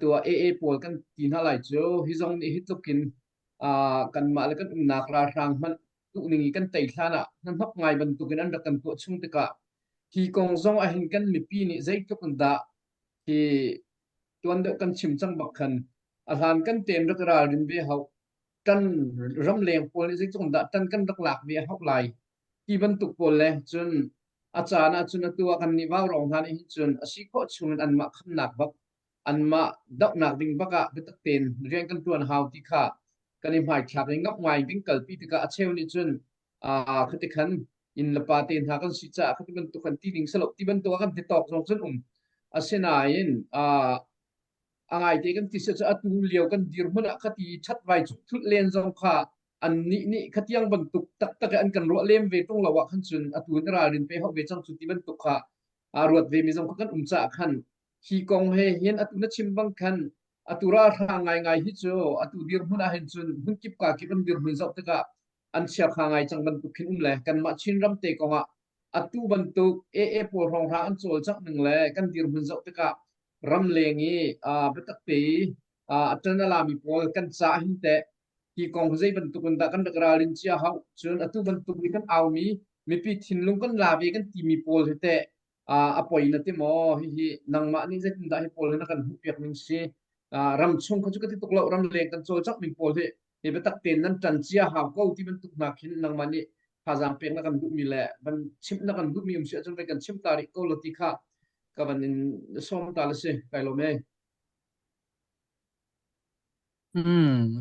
tu a pol kan tin halai cho hi zong ni hitlokin kan ma le kan nak ra rang man tu ningi kan tai thana nan hop ngai ban tu kan an kan tu chung te ka hi kong zong a hin kan mi pi ni zai tu kan da thì tuan đỡ kan chim chang bak khan a han kan tem rak ra rin be hau tan ram leng pol ni chung da tan kan rak lak be hau lai ki ban tuk pol le chun achana chun tua kan ni waw rong han hi chun asi kho chung an ma kham nak bak an ma dak nak ding baka be tak ten riang kan tuan hau ti kha kan i mai thak ngap ngai ding kal pi ti ka acheu ni chun khati khan in la pa ten ha kan si cha khati ban tu kan ti ding salok ti ban tu kan ti tok jong chun asenain angai te kan ti se cha tu leo kan dir mana khati chat vai chu thut len jong kha an ni khatiang ban tuk tak tak an kan ro lem ve tong lawa khan chun atu ra rin pe ho ve chang chu ti ban tuk kha ruat ve mi jong kan cha khan hi kong he hian atu na chim bang khan atura ra ngai hi chu atu dir mana hen chun hun kip ka ki ban dir hun zau ta ka an sia kha ngai chang ban tuk khin le kan ma chin ram te ko nga atu ban tuk pol rong ra an chol chak nang le kan dir hun zau ta ka ram lengi betak pe atana la mi pol kan cha hin te ki kong zai ban tukun da kan dakra lin chia hau chun atu ban tuk ni kan aw mi pi thin lung kan la ve kan ti mi pol te apoi na te mo hi nang ma ni zai da hi pol na kan hu pek ning si ram chung kha chu ka ti tuk lo ram leng kan chol chak mi pol he he betak ten nan chan chia hau ko ti ban tuk na khin nang ma ni phazam pek na kan du mi le ban chim na kan du mi um si chun kan chim tarik ko lo ti kha các bạn nên xong ta là gì cái lỗ mê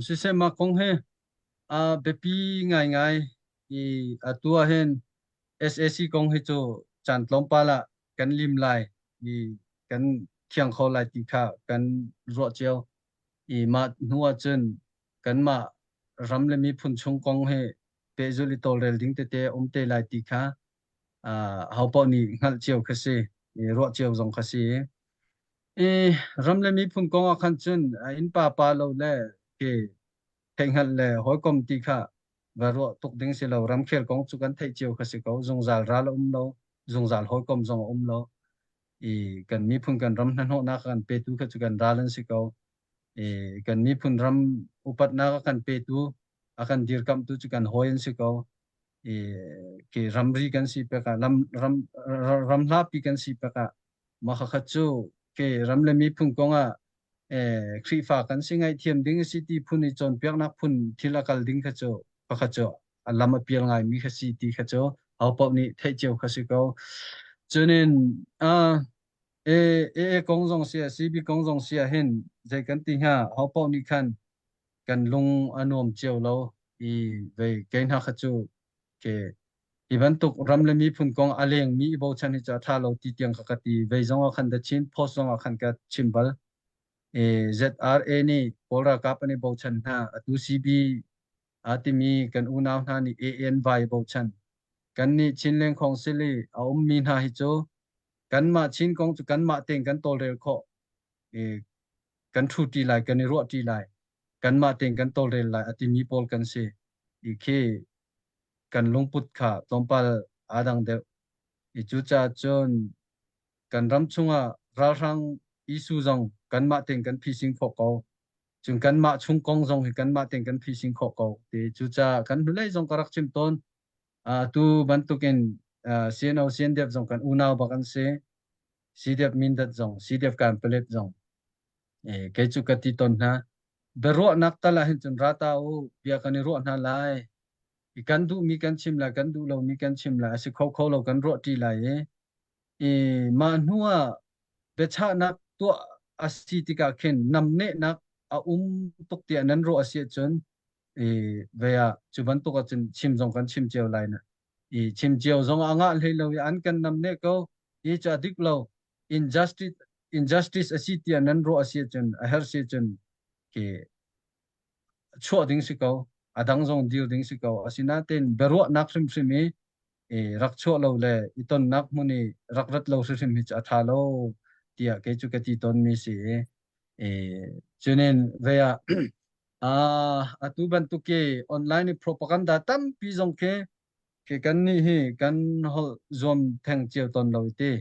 si se ma kong he bepi ngai ngai i atua hen SSC kong he cho chan tlom pala kan lim lai i kan thiang kho lai ti kha kan ro cheo i ma nuwa chen kan ma ram le mi phun chung kong he pe zuli tol rel ding te te lai ti kha hau po ni ngal cheo khase ro cheo zong khasi ram le mi phun kong a khan chun in pa lo le ke theng hal le hoi kom ti kha và ro tuk ding se lo ram khel kong chu kan thei cheo khasi ko zong zal ra lo lo zong zal hoi kom zong lo i kan mi phun kan ram nan ho na kan pe tu kha chu kan ralan si ko kan mi phun ram upat na kan pe tu akan dir kam tu chu kan hoyen si ko ke ramri kan si pe ka ram la pi kan si pe ka ma kha kha chu ke ram le mi phun kong a khri fa kan singai thiam ding si ti phun i chon pek na phun thila kal ding kha chu pa kha chu alama pial ngai mi kha si ti kha chu au pop ni thei cheu kha si ko chunin kong jong sia cb kong jong sia hen jai kan ti ha au pop ni khan kan lung anom cheu lo i ve kain ha kha chu ke iban tuk ram le mi phun kong aleng mi bo chan hi cha tha lo ti tiang ka ti ve zong a khan da chin post zong a khan ka chimbal ZRA ni polra ka pani bo chan ha tu CB atimi kan unaw na ni AN vai bo chan kan ni chin leng khong sili a min ha hi cho kan ma chin kong chu kan ma teng kan tol rel kho kan thu ti lai kan ro ti lai kan ma teng kan tol rel lai atimi pol kan se i khe kan lungput kha tompal adang de i chu cha chon kan ram chunga ra rang isu jong kan ma teng kan phising pho ko chúng căn mạ chung công dòng thì căn mạ tiền căn phi sinh khổ cầu thì chú cha căn lấy dòng karak chim tôn tu bantukin CNO CNDF dòng căn unao bakan se CDF mindat dòng CDF kan pelet dòng cái chú cái tôn ha beruak nak tala hin chun rata o pia kan ruak na lai ikan du mi kan chim la kan du lo mi kan chim la si kho kho lo kan ruak ti lai ma nuwa becha nak tu asitika ken namne nak tuk tia nan ro asia chun veya chuban to ka chun chim jong kan chim cheu lai na chim cheu jong anga le lo an kan namne ko cha dik lo injustice asitia nan ro asia chun a her se chun ke chua ding si ko adang jong deal ding si ko asina ten beruak nak sim simi rak chua lo le iton nak muni rak rat lo sim hi cha tha lo tia ke chu ke ti ton mi si chunen veya atu ban tu ke online propaganda tam pi jong ke kan ni hi kan hol zom thang chiao ton lo te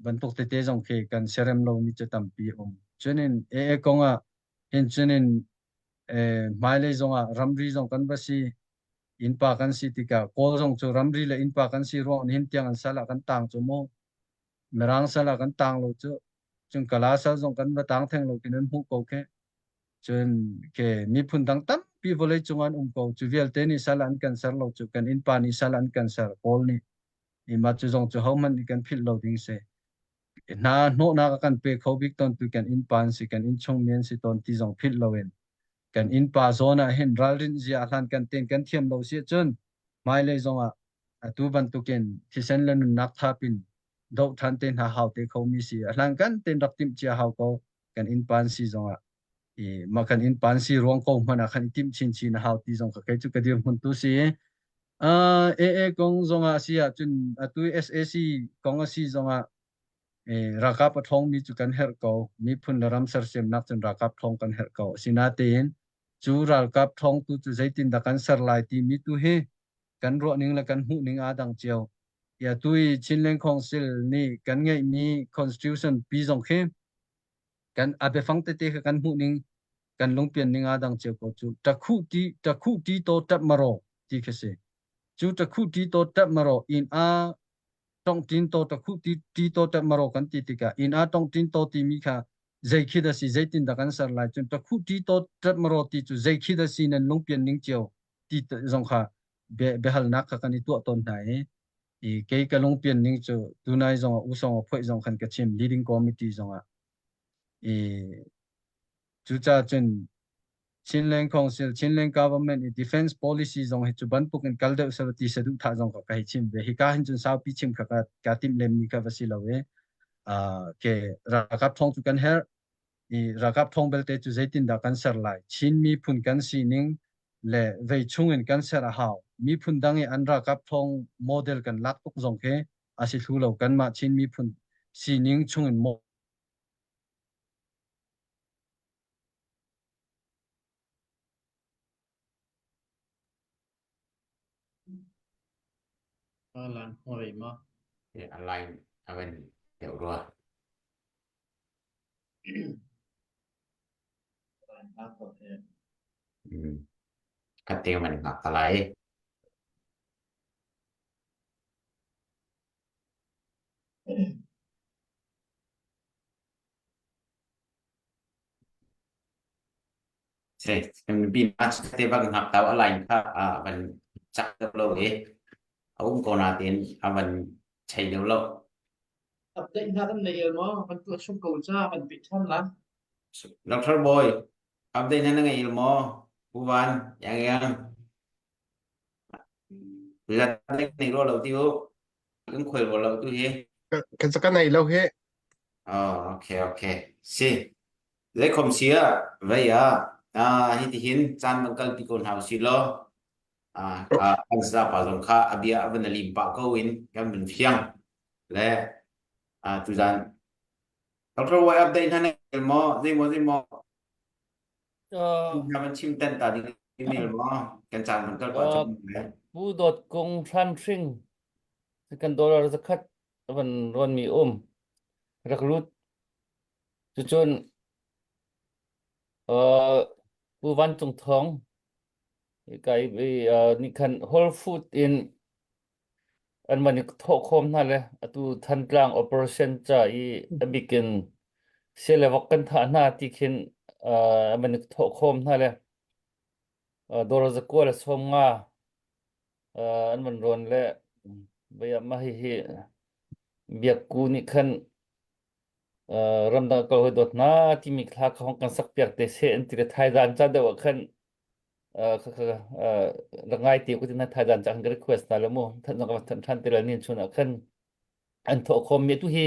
ban tuk te jong ke kan serem lo mi cha tam pi chunen konga hin chunen mai le zong ramri zong kan ba si in pa kan si tika ko zong chu ramri le in pa kan si ro hin tiang an sala kan tang chu mo merang sala kan tang lo chu chung kala sa zong kan ba tang theng lo kin hu ko ke chun ke mi phun dang tam pi vole chungan ko chu vial te ni sala an kan sar lo chu kan in pa ni sala an kan sar kol ni i ma chu zong chu hom man ni kan phil lo ding se na no na kan pe khobik ton tu kan in pan si kan in chung mien si ton ti zong phil lo en kan in pa zona hin ralrin zia hlan kan ten kan thiam lo si chun mai le zonga tu ban tu ken thisen len nak thapin do than ten ha hau te kho mi si hlan kan ten rak tim chia hau ko kan in pan si zonga ma kan in pan si ruang ko mana khan tim chin chin hau ti zong ka kai chu ka dir hun tu si kong zonga si chun tu SAC kong si zonga rakap thong mi chu kan her ko mi phun ram sar sem nak chun rakap thong kan her ko sinaten chu ral kap thong tu chu zaitin da kan sar lai ti mi tu he kan ro ning la kan hu ning adang chiao ya tui chinleng council ni kan ngai mi constitution pi jong khe kan abe phang te te kan hu ning kan longpian ning adang chiao ko chu takhu ti to tap maro ti khese chu takhu ti to tap maro in a tong tin to takhu ti to tap maro kan ti tika in a tong tin to ti mi kha zai khi da si zai tin da kan sar lai chun takhu ti to tap maro ti chu zai khi da si nan longpian ning chiao ti jong kha be hal nak ka ni to ton nai ke ka longpian ning chu tunai jong u song phoi jong khan ka chim leading committee jong chu cha chen Chinland Council, Chinland Government Defense Policy zong he chu ban puk en kalde sa ti sa du tha zong ka kai chim be hi ka hin chun sao pi chim ka tim lem ni ka vasi lawe ke rakap thong chu kan her rakap thong bel te chu zaitin da kan sar lai chin mi phun kan si ning le vei chung en kan sar hao mi phun dang e an rakap thong model kan lak tuk zong ke asi thu lo kan ma chin mi phun si ning chung en mo lan hoi ma online aven hiểu rồi cái tiêu mình học lại mình pin match cái tiêu bằng học tàu online ha mình chắc được lâu ấy ông còn là tiền mình chạy được lâu update na tan nei mo man tu chung ko cha man pi thon la Dr. Boy update na ngay ilmo buwan yang là này rồi đầu tiêu cũng khỏe rồi đầu tiêu gì cái cái này lâu hết ok si lấy không xía vậy hi thì hin chan bằng cái con hào xí lo anh sa pa dòng kha abia avan lim pa ko win kam bin phiang le tu dan Dr. Boy update na ilmo zimo mình chim tên ta đi email mo kan chan bằng cái quả trong bu dot kong tran tring second dollar zakat aban ron mi raklut chuchun bu van tung thong cái bị ni khan Whole Food in an mani tho khom na le atu than tlang operation cha I bikin sele wakan tha na ti khin mani tho khom na le dor za ko le som nga an man ron le baya ma hi biak ku ni khan ram da ko dot na ti mi kha khong kan sak piak te se an ti le thai dan cha de wa khan la ngai ti ku tin thai dan cha kan request na le mo than no ka than te le nin chuna khan an tho khom mi tu hi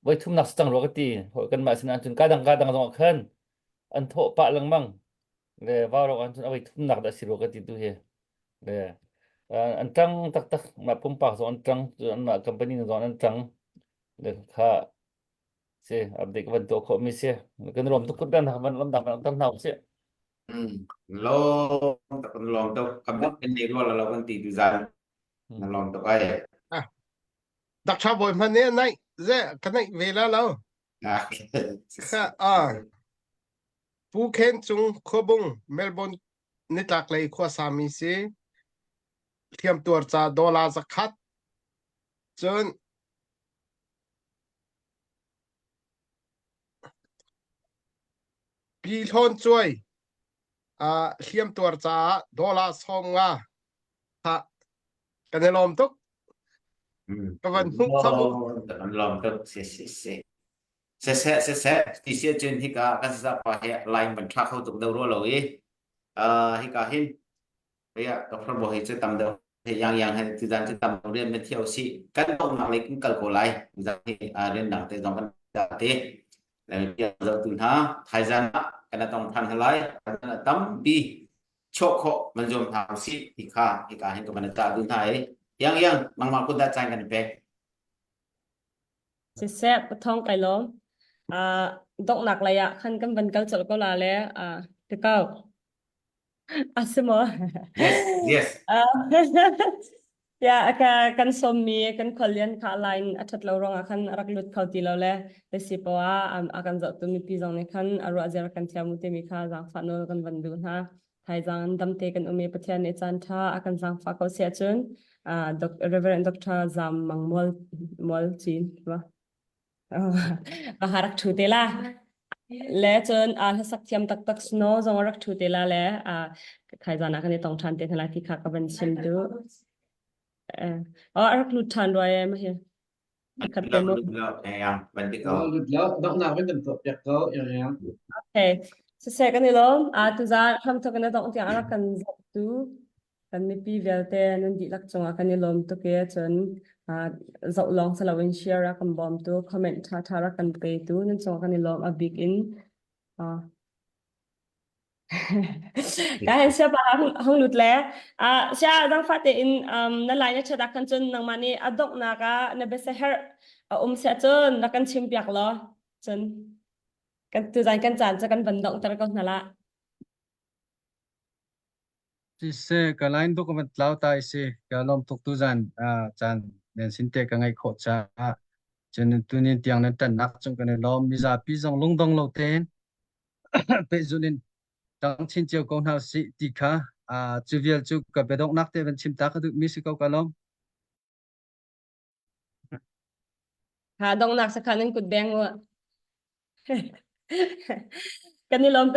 ไว้ทุ่มนักสังโลกตีหัวกันมาสนานจนกาดังสองขึ้นอันโทปะลังมั่งเลยว่าเราอันจนเอาไว้ทุ่มนักดัสิโลกตีตัวเฮเลยอันจังตักมาปุ่มปากสอนอันจังอันมาคัมพานีสอนอันจังเลยค่ะเสียอัปเดตวันตัวเขาไม่เสียกันรวมทุกคนกันนะมันลำดับมันตั้งเท่าเสีย lo lòng tao cầm đất bên đây luôn là lo con tì từ gian là lòng tao ai đặc trà bồi mà nè này dễ cái này về là lâu Phú Khen chung Khô Bung Melbourne nít lạc lấy khoa sami si thiam tuar cha $1 zakat chun pi thon chuai thiam tuar cha $1 som nga ha kan lom tuk kawan hu khamu lòng tao sẽ thì sẽ trên thì cả sa pa he line ban thak khâu tục đâu rồi hi cả hin bây giờ đọc phần bộ sẽ tầm đâu thì yang hay từ gian sẽ tầm liên bên theo si cái động năng lấy cũng cần cổ lại giờ thì liên đẳng tới dòng văn thế là giờ từ ha thời gian cái là tổng thành lại là tấm bi chọc họ mình dùng thảo si thì cả hin cái mình ta từ thái yang mang cũng đã chạy cái này sẽ bắt thong cái lom động nặc lại ạ khăn cam vần câu chợ câu là lẽ từ câu asimo yes ya kan som mi kan kholian kha line athat lo rong khan rak lut khauti lo le recipe akan zo tu mi pi jong ne khan aru azer kan thiamu te mi kha jang fa no kan van du ha thai jang dam te kan umi pathian ne chan tha akan jang fa ko se chun Reverend Dr. Zam Mangmol mol chin wa harak thu te la le chun la sak thiam tak snow jong rak thu te la le khai jana kan tong than te thala ki kha ka ban sim du rak lut than roi em hi khat te mo vẫn đi Đó, câu được lâu động nào với tầm tập việc câu yang okay se kan ni lom tu za tham to kan tong tiang rak kan tu kan mi pi velte nan di lak chonga kan ni lom to ke chun dậu long sa lawin share ra kan bom tu comment tha ra kan pe tu nan chong kan ni lom a big in cái sẽ bà hong lụt lẽ sẽ đang phát in nó lại nó chợt kan chun nang mani adok na ka na be se her sẽ chun na kan chim piak lo chun kan tu zan kan chan cha kan vận động tar kan nala thì sẽ cái line document lao tai sẽ cái lom tuk tu zan chan nên xin te cái ngày khổ cha cho nên tu nên tiếng nên tận nắp trong cái này lom bây giờ pi dòng lung dong lâu tên bây giờ nên trong xin chiều con nào sĩ tì khá chú việc chú cái bé động nắp tên vẫn chim ta có được mi sự câu cái lom dong nak sa kanin kud beng wa kanilom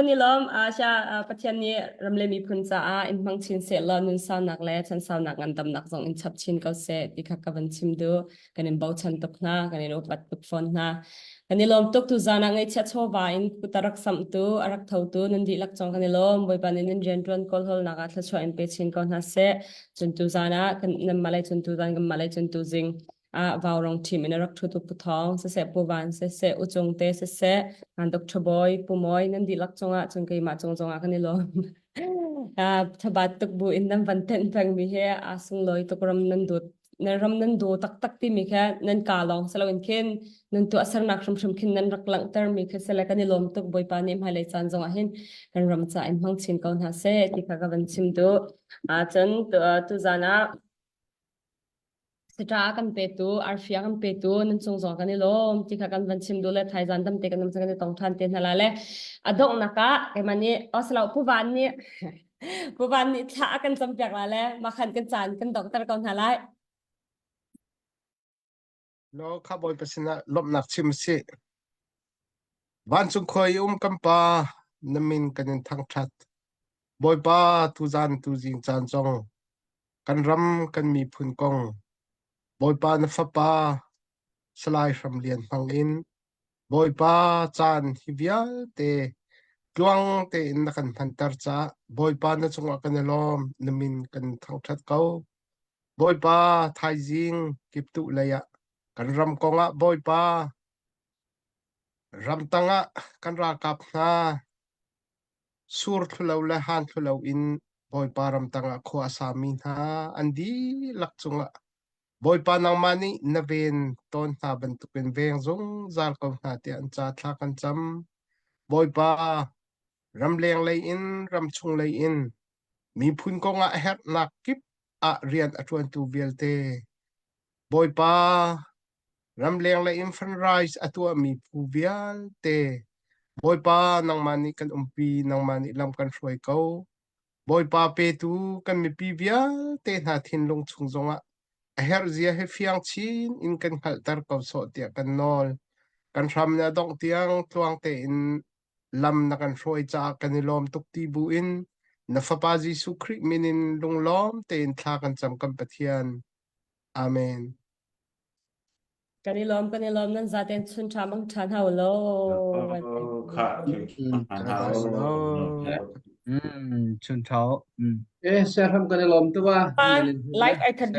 sha pathian ni ramle mi phun cha in mang chin se la nun sa nak le chan sa nak ngan tam nak jong in chap chin ko se ti kha ka ban chim du kanin bau chan tok na kanin opat put phone na kanilom tok tu zana ngai cha cho wa in putarak sam tu arak thau tu nun di lak chong kanilom boi pan in rentron kol hol na ka thla cho in pe chin ko na se chun tu zana kan nam malai chun tu zan gam malai chun tu jing vào rong team in rak thu tu pu thong se pu van se uchong te se an Dr. Boy pu moi nan di lak chonga chung kai ma chonga kan lo thabat tuk bu in nam van ten phang mi he asung loi to ram nan du ram nan du tak ti mi kha nan ka long salo in khen nan tu asar nak shum khin nan rak lang ter mi kha sela kan lom tuk boy pa nim halai chan zonga hin kan ram cha in hang chin kaun ha se ti kha ka van chim du chan tu zana Sitra kan petu, arfia kan petu, nan sung zong kan ilom, tika kan van chim dule thai zan dam te kan nam sang kan tong than ten halale. Adok naka, ke mani oslau puvan ni, puvan ni tha kan sampiak lale, makan kan chan kan doktor kon halai. lo kha boy pasina lop nak chim si van chung khoi kampa namin kanin thang that boy pa tu zan tu jing chan chong kan ram kan mi phun kong boy pa na fa pa salai from lian hang in boy pa chan hivia te kluang te in na kan thantar cha boy pa na chunga kan lom namin kan thang that kau boy pa thai jing kip tu laya kan ram konga boy pa ram tanga kan ra kap na sur thulo la han thulo in boy pa ram tanga kho asamin ha andi lak chunga boy pa nang mani na ven ton ha ban tu pen veng zong zal ko na ti an cha thla kan cham boy pa ram leng lei in ram chung lei in mi phun ko nga het nak kip a rian athuan tu velte boy pa ram leng lei in sunrise atua mi pu vial te boy pa nang mani kan umpi nang mani lam kan hroi ko boy pa pe tu kan mi pi vial te na thin long chung zonga a her zia he fiang chin in kan khal tar ko so tia kan nol kan ram na dong tiang tuang te in lam na kan hroi cha kan lom tuk ti bu in na fa pa Jesu Christ minin lung lom te in thla kan cham kan pathian amen Kan ilom nan zaten chun cha mang chan hau lo. kha an hao chun thao Eh, saya ram kan lom tu ba. Like I can